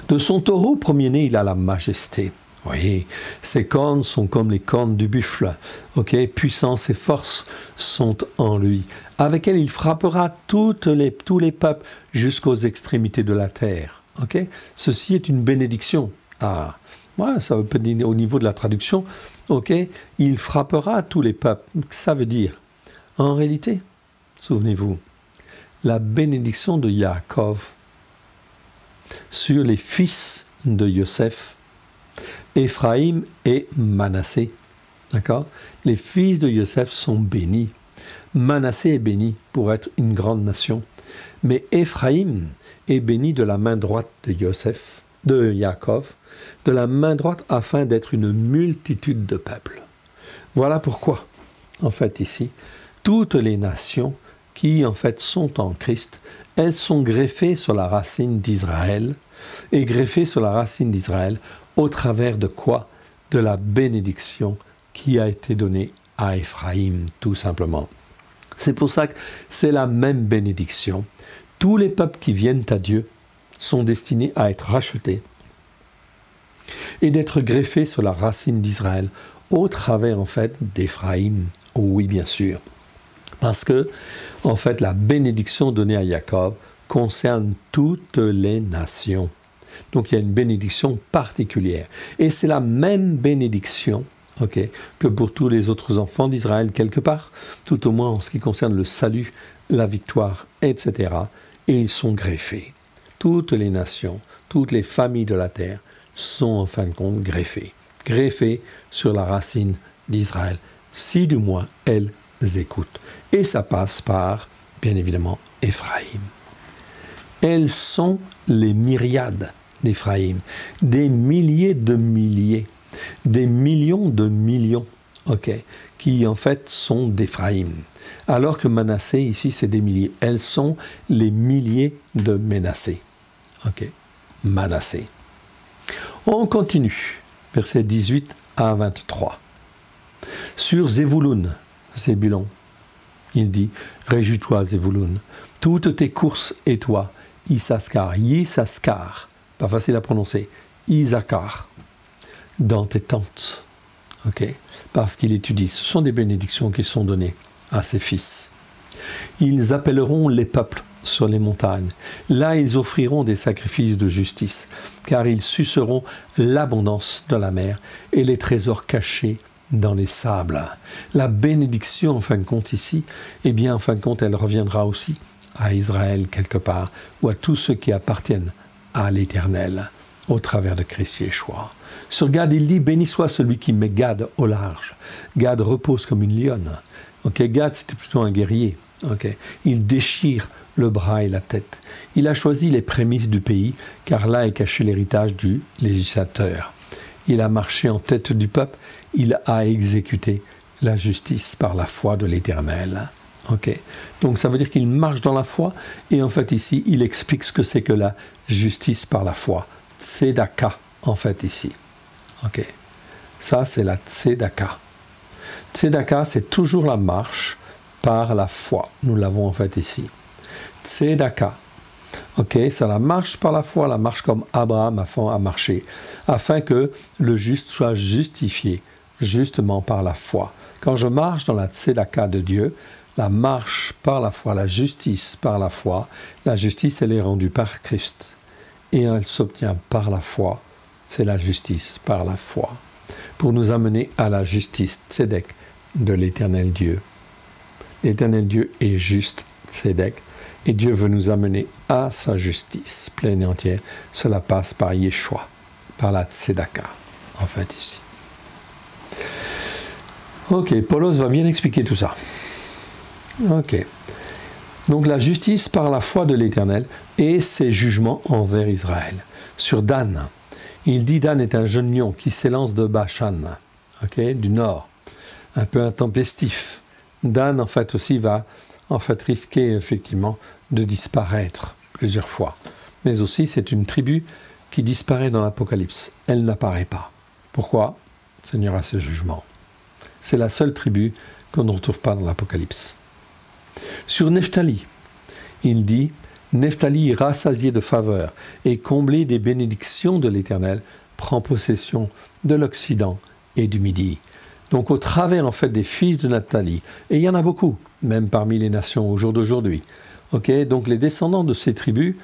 De son taureau premier-né, il a la majesté. Oui, ses cornes sont comme les cornes du buffle. Puissance et force sont en lui. Avec elle, il frappera tous les peuples jusqu'aux extrémités de la terre. Ceci est une bénédiction. Ça veut dire au niveau de la traduction. Il frappera tous les peuples. Ça veut dire, en réalité, souvenez-vous, la bénédiction de Yaakov sur les fils de Yosef, Éphraïm et Manassé. Les fils de Yosef sont bénis. Manassé est béni pour être une grande nation. Mais Éphraïm est béni de la main droite de Yaakov, de la main droite afin d'être une multitude de peuples. Voilà pourquoi, en fait, ici, toutes les nations qui, en fait, sont en Christ, elles sont greffées sur la racine d'Israël, et greffées sur la racine d'Israël au travers de quoi? De la bénédiction qui a été donnée à Éphraïm, tout simplement. C'est pour ça que c'est la même bénédiction. Tous les peuples qui viennent à Dieu sont destinés à être rachetés et d'être greffés sur la racine d'Israël au travers, en fait, d'Éphraïm. Oui, bien sûr. Parce que, en fait, la bénédiction donnée à Jacob concerne toutes les nations. Donc, il y a une bénédiction particulière. Et c'est la même bénédiction que pour tous les autres enfants d'Israël, quelque part, tout au moins en ce qui concerne le salut, la victoire, etc. Et ils sont greffés. Toutes les nations, toutes les familles de la terre sont en fin de compte greffées sur la racine d'Israël, si du moins elles écoutent. Et ça passe par, bien évidemment, Éphraïm. Elles sont les myriades d'Éphraïm, des milliers de milliers, des millions de millions, qui en fait sont d'Éphraïm. Alors que Manassé, ici, c'est des milliers. Elles sont les milliers de Ménassé. Manassé. On continue, versets 18 à 23. Sur Zébouloun, il dit, « Réjouis-toi, Zébouloun, toutes tes courses et toi, Yissaskar, pas facile à prononcer, Isakar, dans tes tentes. » Parce qu'il étudie. Ce sont des bénédictions qui sont données à ses fils. Ils appelleront les peuples sur les montagnes. Là, ils offriront des sacrifices de justice, car ils suceront l'abondance de la mer et les trésors cachés dans les sables. La bénédiction, en fin de compte, ici, eh bien, en fin de compte, elle reviendra aussi à Israël quelque part, ou à tous ceux qui appartiennent à l'Éternel, au travers de Christ Yeshua. Sur Gad, il dit, béni soit celui qui met Gad au large. Gad repose comme une lionne. Okay, Gad, c'était plutôt un guerrier. Okay. Il déchire le bras et la tête. Il a choisi les prémices du pays, car là est caché l'héritage du législateur. Il a marché en tête du peuple, il a exécuté la justice par la foi de l'Éternel. Okay. Donc ça veut dire qu'il marche dans la foi, et en fait ici, il explique ce que c'est que la justice par la foi. Tzedaka, en fait ici. Okay. Ça, c'est la tzedaka. Tzedaka, c'est toujours la marche par la foi. Nous l'avons en fait ici. Tzedaka. Ok, c'est la marche par la foi, la marche comme Abraham a marché, afin que le juste soit justifié, justement par la foi. Quand je marche dans la tzedaka de Dieu, la marche par la foi, la justice par la foi, la justice, elle est rendue par Christ. Et elle s'obtient par la foi, c'est la justice par la foi, pour nous amener à la justice, tzedek, de l'Éternel Dieu. L'Éternel Dieu est juste, tzedek, et Dieu veut nous amener à sa justice pleine et entière. Cela passe par Yeshua, par la tzedaka, en fait, ici. Ok, Paulos va bien expliquer tout ça. Ok. Donc la justice par la foi de l'Éternel et ses jugements envers Israël. Sur Dan, il dit Dan est un jeune lion qui s'élance de Bashan, okay, du nord, un peu intempestif. Dan, en fait, aussi va risquer effectivement de disparaître plusieurs fois. Mais aussi, c'est une tribu qui disparaît dans l'Apocalypse. Elle n'apparaît pas. Pourquoi ? Le Seigneur a ses jugements. C'est la seule tribu qu'on ne retrouve pas dans l'Apocalypse. Sur Nephtali, il dit « Nephtali, rassasié de faveur et comblé des bénédictions de l'Éternel, prend possession de l'Occident et du Midi. » Donc au travers en fait des fils de Nephtali, et il y en a beaucoup, même parmi les nations au jour d'aujourd'hui. Okay, donc les descendants de ces tribus,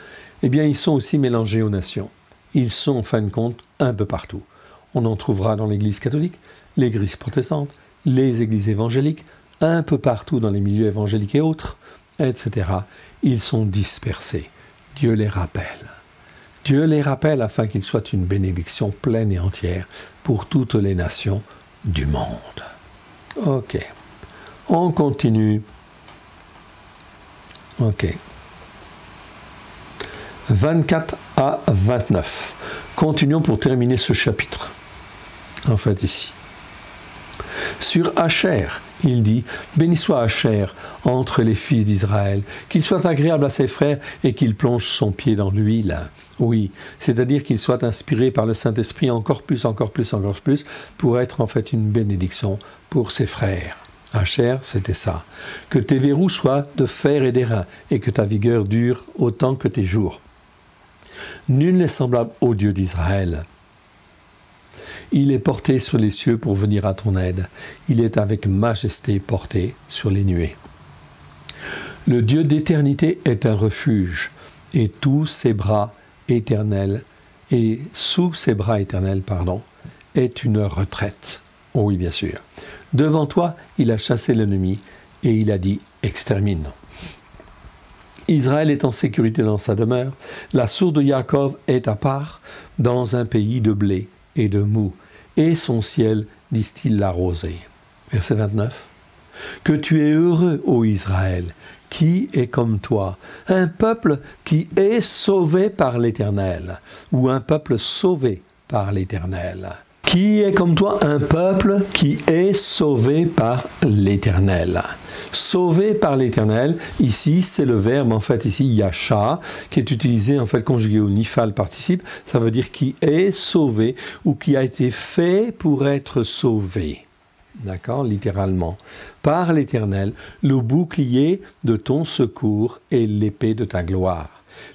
eh bien ils sont aussi mélangés aux nations. Ils sont en fin de compte un peu partout. On en trouvera dans l'Église catholique, l'Église protestante, les églises évangéliques, un peu partout dans les milieux évangéliques et autres, etc. Ils sont dispersés. Dieu les rappelle. Dieu les rappelle afin qu'ils soient une bénédiction pleine et entière pour toutes les nations du monde. Ok. On continue. Ok. 24 à 29. Continuons pour terminer ce chapitre. En fait, ici. Sur Asher, il dit « Béni soit Asher entre les fils d'Israël, qu'il soit agréable à ses frères et qu'il plonge son pied dans l'huile. » Oui, c'est-à-dire qu'il soit inspiré par le Saint-Esprit encore plus, pour être en fait une bénédiction pour ses frères. Asher, c'était ça. Que tes verrous soient de fer et d'airain, et que ta vigueur dure autant que tes jours. Nul n'est semblable au Dieu d'Israël. Il est porté sur les cieux pour venir à ton aide. Il est avec majesté porté sur les nuées. Le Dieu d'éternité est un refuge, et tous ses bras éternels, et sous ses bras éternels, est une retraite. Oh oui, bien sûr. Devant toi, il a chassé l'ennemi, et il a dit « Extermine ». Israël est en sécurité dans sa demeure. La source de Jacob est à part, dans un pays de blé et de mou, et son ciel distille la rosée. Verset 29. Que tu es heureux, ô Israël, qui est comme toi, un peuple qui est sauvé par l'Éternel, ou un peuple sauvé par l'Éternel. Qui est comme toi, un peuple qui est sauvé par l'Éternel. Sauvé par l'Éternel, ici, c'est le verbe, en fait, ici, yasha, qui est utilisé, en fait, conjugué au nifal participe. Ça veut dire qui est sauvé ou qui a été fait pour être sauvé. D'accord, littéralement. Par l'Éternel, le bouclier de ton secours et l'épée de ta gloire.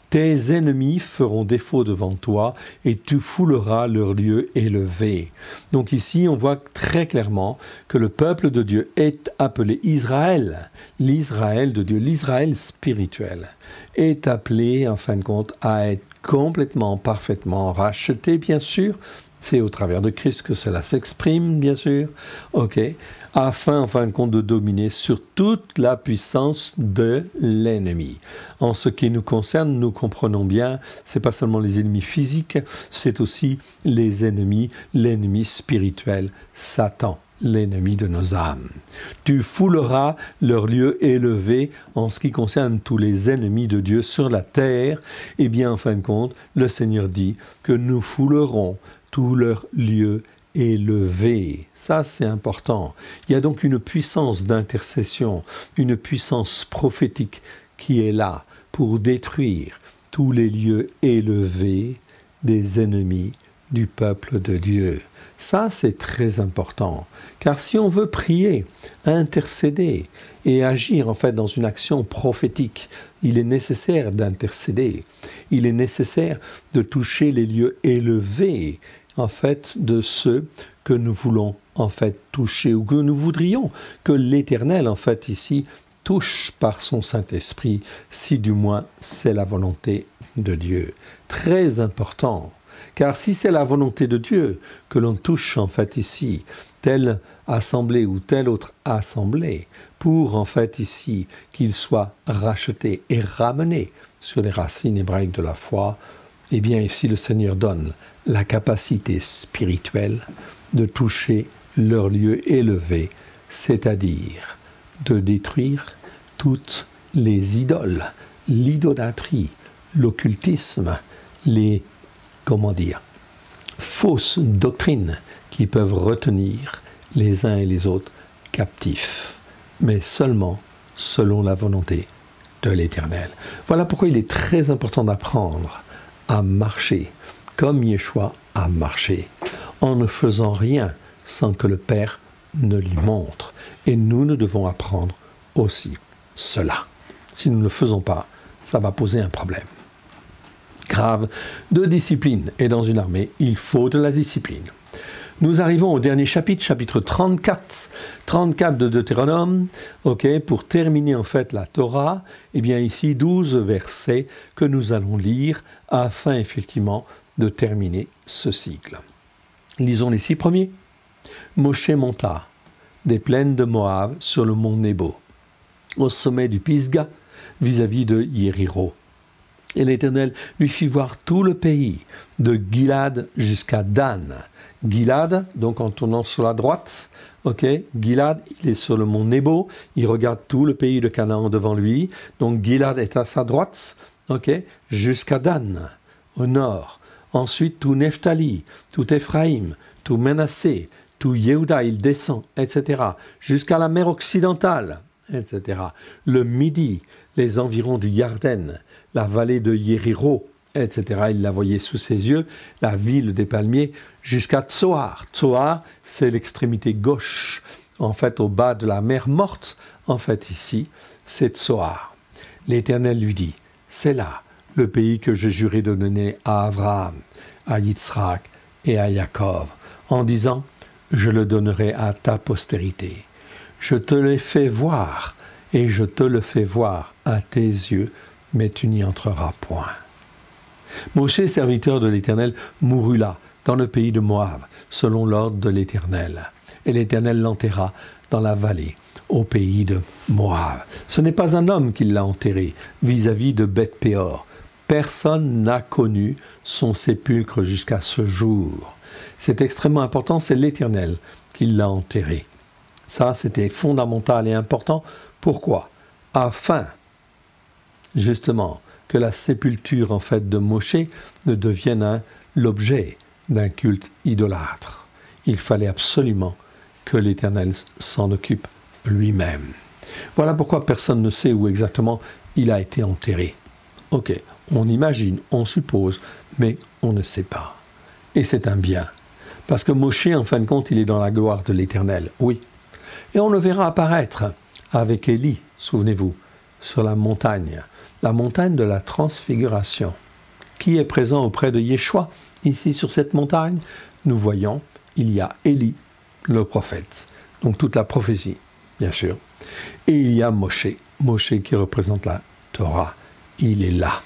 Tes ennemis feront défaut devant toi et tu fouleras leur lieu élevé. Donc ici, on voit très clairement que le peuple de Dieu est appelé Israël. L'Israël de Dieu, l'Israël spirituel, est appelé, en fin de compte, à être complètement, parfaitement racheté, bien sûr. C'est au travers de Christ que cela s'exprime, bien sûr. Ok. Afin, en fin de compte, de dominer sur toute la puissance de l'ennemi. En ce qui nous concerne, nous comprenons bien, c'est pas seulement les ennemis physiques, c'est aussi les ennemis, l'ennemi spirituel, Satan, l'ennemi de nos âmes. Tu fouleras leur lieu élevé en ce qui concerne tous les ennemis de Dieu sur la terre. Eh bien, en fin de compte, le Seigneur dit que nous foulerons tous leurs lieux élevé. Ça, c'est important. Il y a donc une puissance d'intercession, une puissance prophétique qui est là pour détruire tous les lieux élevés des ennemis du peuple de Dieu. Ça, c'est très important. Car si on veut prier, intercéder et agir en fait dans une action prophétique, il est nécessaire d'intercéder. Il est nécessaire de toucher les lieux élevés en fait, de ceux que nous voulons, en fait, toucher ou que nous voudrions que l'Éternel, en fait, ici, touche par son Saint-Esprit, si du moins c'est la volonté de Dieu. Très important, car si c'est la volonté de Dieu que l'on touche, en fait, ici, telle assemblée ou telle autre assemblée, pour, en fait, ici, qu'il soit racheté et ramené sur les racines hébraïques de la foi, eh bien, ici, le Seigneur donne la capacité spirituelle de toucher leur lieu élevé, c'est-à-dire de détruire toutes les idoles, l'idolâtrie, l'occultisme, les, fausses doctrines qui peuvent retenir les uns et les autres captifs, mais seulement selon la volonté de l'Éternel. Voilà pourquoi il est très important d'apprendre à marcher comme Yeshua a marché, en ne faisant rien sans que le Père ne lui montre. Et nous devons apprendre aussi cela. Si nous ne le faisons pas, ça va poser un problème grave de discipline. Et dans une armée, il faut de la discipline. Nous arrivons au dernier chapitre, chapitre 34 de Deutéronome, pour terminer en fait la Torah, et bien ici 12 versets que nous allons lire afin effectivement de terminer ce cycle. Lisons les 6 premiers. Moshe monta des plaines de Moab sur le mont Nebo, au sommet du Pisga, vis-à-vis de Yériro. Et l'Éternel lui fit voir tout le pays, de Gilad jusqu'à Dan. Gilad, donc en tournant sur la droite, Gilad, il est sur le mont Nebo, il regarde tout le pays de Canaan devant lui, donc Gilad est à sa droite, jusqu'à Dan, au nord. Ensuite, tout Nephtali, tout Éphraïm, tout Manassé, tout Yehuda, il descend, etc., jusqu'à la mer occidentale, etc. Le Midi, les environs du Yarden, la vallée de Yériro, etc. Il la voyait sous ses yeux, la ville des palmiers, jusqu'à Tsoar. Tsoar, c'est l'extrémité gauche, en fait, au bas de la mer morte. En fait, ici, c'est Tsoar. L'Éternel lui dit, c'est là le pays que j'ai juré de donner à Abraham, à Yitzhak et à Jacob, en disant, je le donnerai à ta postérité. Je te l'ai fait voir, et je te le fais voir à tes yeux, mais tu n'y entreras point. Moshe, serviteur de l'Éternel, mourut là, dans le pays de Moab, selon l'ordre de l'Éternel. Et l'Éternel l'enterra dans la vallée, au pays de Moab. Ce n'est pas un homme qui l'a enterré, vis-à-vis de Beth-Péor. Personne n'a connu son sépulcre jusqu'à ce jour. C'est extrêmement important, c'est l'Éternel qui l'a enterré. Ça, c'était fondamental et important. Pourquoi ? Afin, justement, que la sépulture en fait de Moshe ne devienne l'objet d'un culte idolâtre. Il fallait absolument que l'Éternel s'en occupe lui-même. Voilà pourquoi personne ne sait où exactement il a été enterré. On imagine, on suppose, mais on ne sait pas. Et c'est un bien. Parce que Moshe, en fin de compte, il est dans la gloire de l'Éternel, oui. Et on le verra apparaître avec Élie, souvenez-vous, sur la montagne de la transfiguration. Qui est présent auprès de Yeshua, ici sur cette montagne ? Nous voyons, il y a Élie, le prophète. Donc toute la prophétie, bien sûr. Et il y a Moshe qui représente la Torah. Il est là.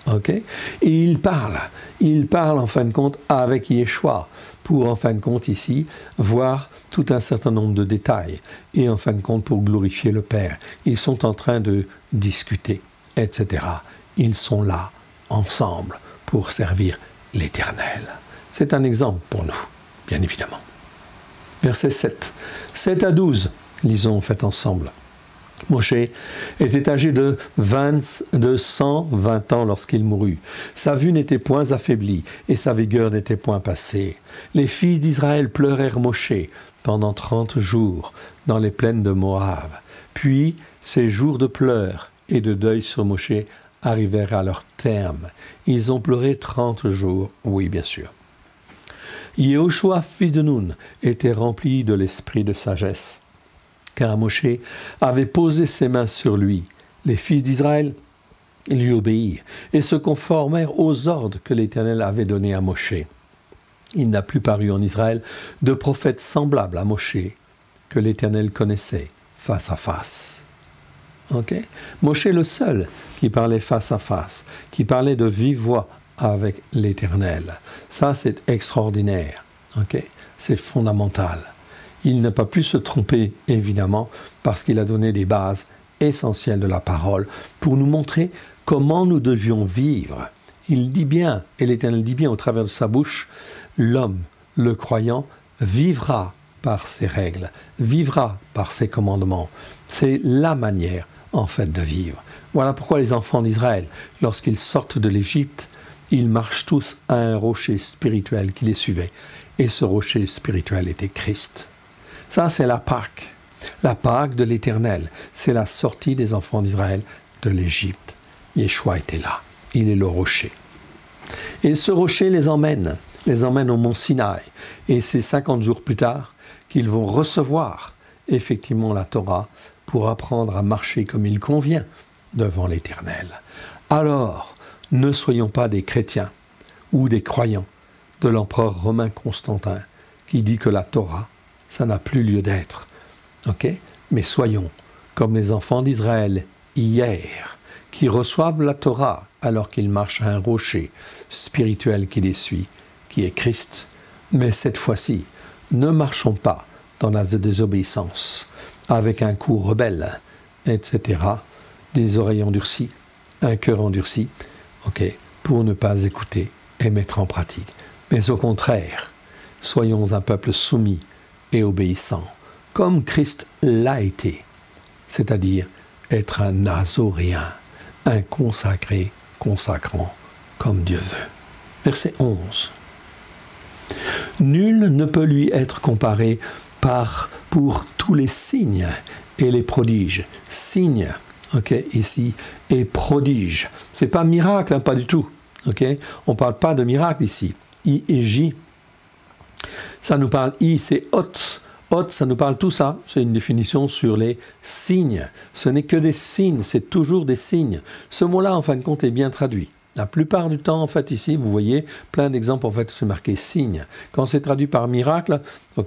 Okay? Et il parle en fin de compte avec Yeshua pour en fin de compte ici voir tout un certain nombre de détails et en fin de compte pour glorifier le Père. Ils sont en train de discuter, etc. Ils sont là ensemble pour servir l'Éternel. C'est un exemple pour nous, bien évidemment. Verset 7. 7 à 12, lisons en fait ensemble. Moshe était âgé de 120 ans lorsqu'il mourut. Sa vue n'était point affaiblie et sa vigueur n'était point passée. Les fils d'Israël pleurèrent Moshe pendant 30 jours dans les plaines de Moab. Puis ces jours de pleurs et de deuil sur Moshe arrivèrent à leur terme. Ils ont pleuré 30 jours, oui bien sûr. Yehoshua, fils de Nun, était rempli de l'esprit de sagesse, car Moshe avait posé ses mains sur lui. Les fils d'Israël lui obéirent et se conformèrent aux ordres que l'Éternel avait donnés à Moshe. Il n'a plus paru en Israël de prophète semblable à Moshe que l'Éternel connaissait face à face. Okay? Moshe le seul qui parlait face à face, qui parlait de vive voix avec l'Éternel. Ça, c'est extraordinaire. Okay? C'est fondamental. Il n'a pas pu se tromper, évidemment, parce qu'il a donné des bases essentielles de la parole pour nous montrer comment nous devions vivre. Il dit bien, et l'Éternel dit bien au travers de sa bouche, l'homme, le croyant, vivra par ses règles, vivra par ses commandements. C'est la manière, en fait, de vivre. Voilà pourquoi les enfants d'Israël, lorsqu'ils sortent de l'Égypte, ils marchent tous à un rocher spirituel qui les suivait. Et ce rocher spirituel était Christ. Ça, c'est la Pâque de l'Éternel. C'est la sortie des enfants d'Israël de l'Égypte. Yeshua était là. Il est le rocher. Et ce rocher les emmène au mont Sinaï. Et c'est 50 jours plus tard qu'ils vont recevoir effectivement la Torah pour apprendre à marcher comme il convient devant l'Éternel. Alors, ne soyons pas des chrétiens ou des croyants de l'empereur romain Constantin qui dit que la Torah, ça n'a plus lieu d'être. Okay? Mais soyons comme les enfants d'Israël hier, qui reçoivent la Torah alors qu'ils marchent à un rocher spirituel qui les suit, qui est Christ. Mais cette fois-ci, ne marchons pas dans la désobéissance, avec un cou rebelle, etc., des oreilles endurcies, un cœur endurci, pour ne pas écouter et mettre en pratique. Mais au contraire, soyons un peuple soumis et obéissant, comme Christ l'a été, c'est-à-dire être un nazoréen, un consacré, consacrant, comme Dieu veut. Verset 11. Nul ne peut lui être comparé pour tous les signes et les prodiges. Signes, ici, et prodiges. C'est pas miracle, pas du tout. On ne parle pas de miracle ici. I et J. Ça nous parle, I, c'est hôte. Hôte, ça nous parle tout ça. C'est une définition sur les signes. Ce n'est que des signes, c'est toujours des signes. Ce mot-là, en fin de compte, est bien traduit. La plupart du temps, en fait, ici, vous voyez, plein d'exemples, en fait, c'est marqué signe. Quand c'est traduit par miracle, on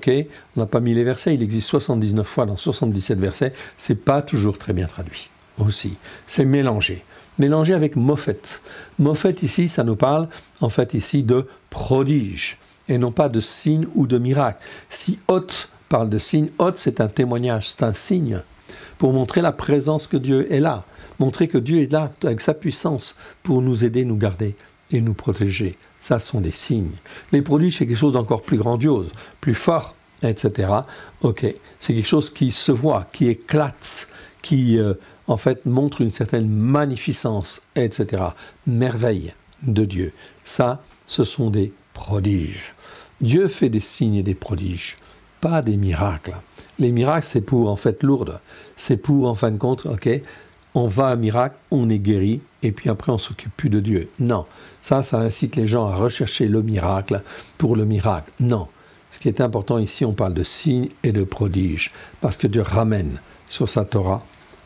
n'a pas mis les versets, il existe 79 fois dans 77 versets, c'est pas toujours très bien traduit aussi. C'est mélangé. Mélangé avec mophet. Mophet, ici, ça nous parle, en fait, ici, de prodige, et non pas de signe ou de miracle. Si hôte parle de signe, hôte, c'est un témoignage, c'est un signe, pour montrer la présence que Dieu est là. Montrer que Dieu est là avec sa puissance pour nous aider, nous garder et nous protéger. Ça sont des signes. Les prodiges, c'est quelque chose d'encore plus grandiose, plus fort, etc. C'est quelque chose qui se voit, qui éclate, qui en fait montre une certaine magnificence, etc. Merveille de Dieu. Ça, ce sont des prodiges. Dieu fait des signes et des prodiges, pas des miracles. Les miracles, c'est pour en fait Lourdes. C'est pour en fin de compte, on va à un miracle, on est guéri, et puis après on ne s'occupe plus de Dieu. Non, ça incite les gens à rechercher le miracle pour le miracle. Non, ce qui est important ici, on parle de signes et de prodiges, parce que Dieu ramène sur sa Torah,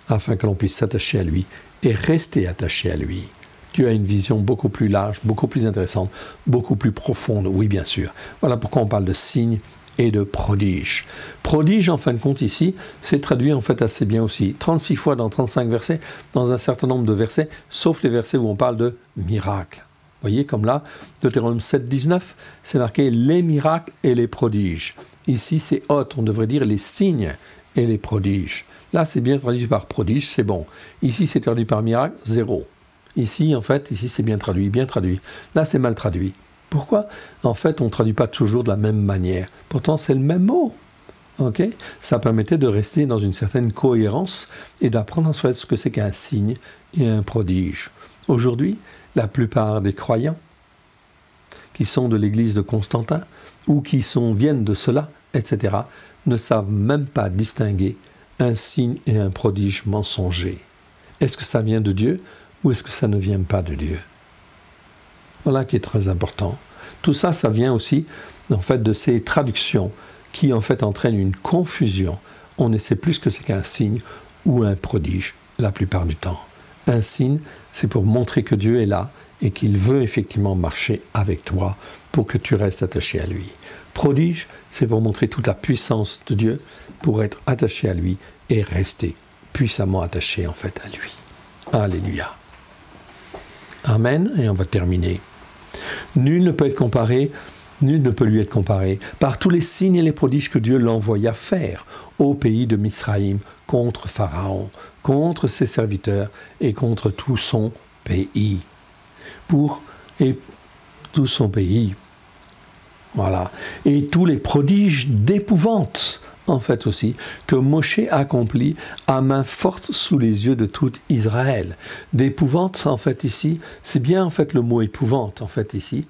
afin que l'on puisse s'attacher à lui et rester attaché à lui. Dieu a une vision beaucoup plus large, beaucoup plus intéressante, beaucoup plus profonde, oui bien sûr. Voilà pourquoi on parle de signes et de prodige. Prodige, en fin de compte, ici, c'est traduit en fait assez bien aussi. 36 fois dans 35 versets, dans un certain nombre de versets, sauf les versets où on parle de miracles. Vous voyez, comme là, Deutéronome 7, 19, c'est marqué les miracles et les prodiges. Ici, c'est on devrait dire les signes et les prodiges. Là, c'est bien traduit par prodige, c'est bon. Ici, c'est traduit par miracle, 0. Ici, en fait, ici, c'est bien traduit, bien traduit. Là, c'est mal traduit. Pourquoi? En fait, on ne traduit pas toujours de la même manière. Pourtant, c'est le même mot. Okay? Ça permettait de rester dans une certaine cohérence et d'apprendre en fait ce que c'est qu'un signe et un prodige. Aujourd'hui, la plupart des croyants qui sont de l'église de Constantin ou qui viennent de cela, etc., ne savent même pas distinguer un signe et un prodige mensonger. Est-ce que ça vient de Dieu ou est-ce que ça ne vient pas de Dieu? Voilà qui est très important. Tout ça, ça vient aussi en fait de ces traductions qui en fait entraînent une confusion. On ne sait plus ce que c'est qu'un signe ou un prodige la plupart du temps. Un signe, c'est pour montrer que Dieu est là et qu'il veut effectivement marcher avec toi pour que tu restes attaché à lui. Prodige, c'est pour montrer toute la puissance de Dieu pour être attaché à lui et rester puissamment attaché en fait à lui. Alléluia. Amen. Et on va terminer. Nul ne peut être comparé, nul ne peut lui être comparé par tous les signes et les prodiges que Dieu l'envoya faire au pays de Misraïm contre Pharaon, contre ses serviteurs et contre tout son pays. Tout son pays. Voilà. Et tous les prodiges d'épouvante, en fait aussi, que Moshe accomplit à main forte sous les yeux de tout Israël. D'épouvante, en fait, ici, c'est bien, en fait, le mot épouvante, en fait, ici.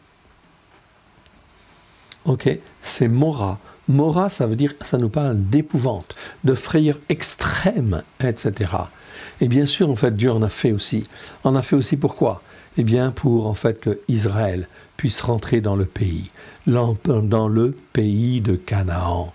Ok, c'est Mora. Mora, ça veut dire, ça nous parle d'épouvante, de frayeur extrême, etc. Et bien sûr, en fait, Dieu en a fait aussi. En a fait aussi pourquoi? Eh bien, pour, en fait, que Israël puisse rentrer dans le pays de Canaan.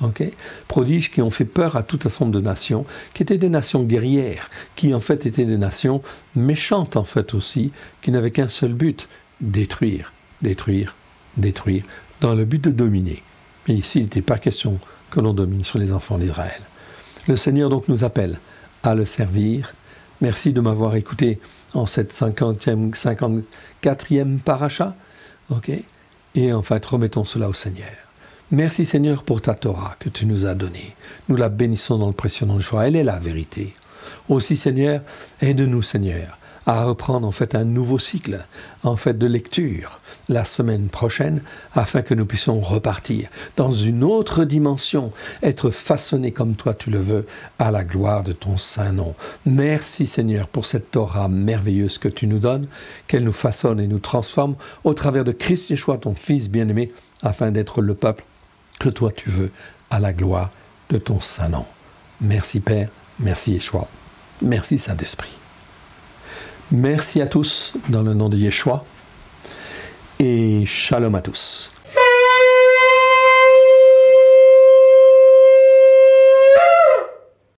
Okay? Prodiges qui ont fait peur à tout un certain nombre de nations, qui étaient des nations guerrières, qui en fait étaient des nations méchantes en fait aussi, qui n'avaient qu'un seul but, détruire, détruire, détruire, dans le but de dominer. Mais ici, il n'était pas question que l'on domine sur les enfants d'Israël. Le Seigneur donc nous appelle à le servir. Merci de m'avoir écouté en cette 54e paracha. Okay? Et en fait, remettons cela au Seigneur. Merci Seigneur pour ta Torah que tu nous as donnée. Nous la bénissons dans le précieux nom de Yeshua. Elle est la vérité. Aussi Seigneur, aide-nous Seigneur à reprendre en fait un nouveau cycle en fait de lecture la semaine prochaine afin que nous puissions repartir dans une autre dimension, être façonnés comme toi tu le veux à la gloire de ton saint nom. Merci Seigneur pour cette Torah merveilleuse que tu nous donnes, qu'elle nous façonne et nous transforme au travers de Christ Yeshua, ton Fils bien-aimé, afin d'être le peuple que toi tu veux à la gloire de ton saint nom. Merci Père, merci Yeshua, merci Saint-Esprit. Merci à tous dans le nom de Yeshua et shalom à tous.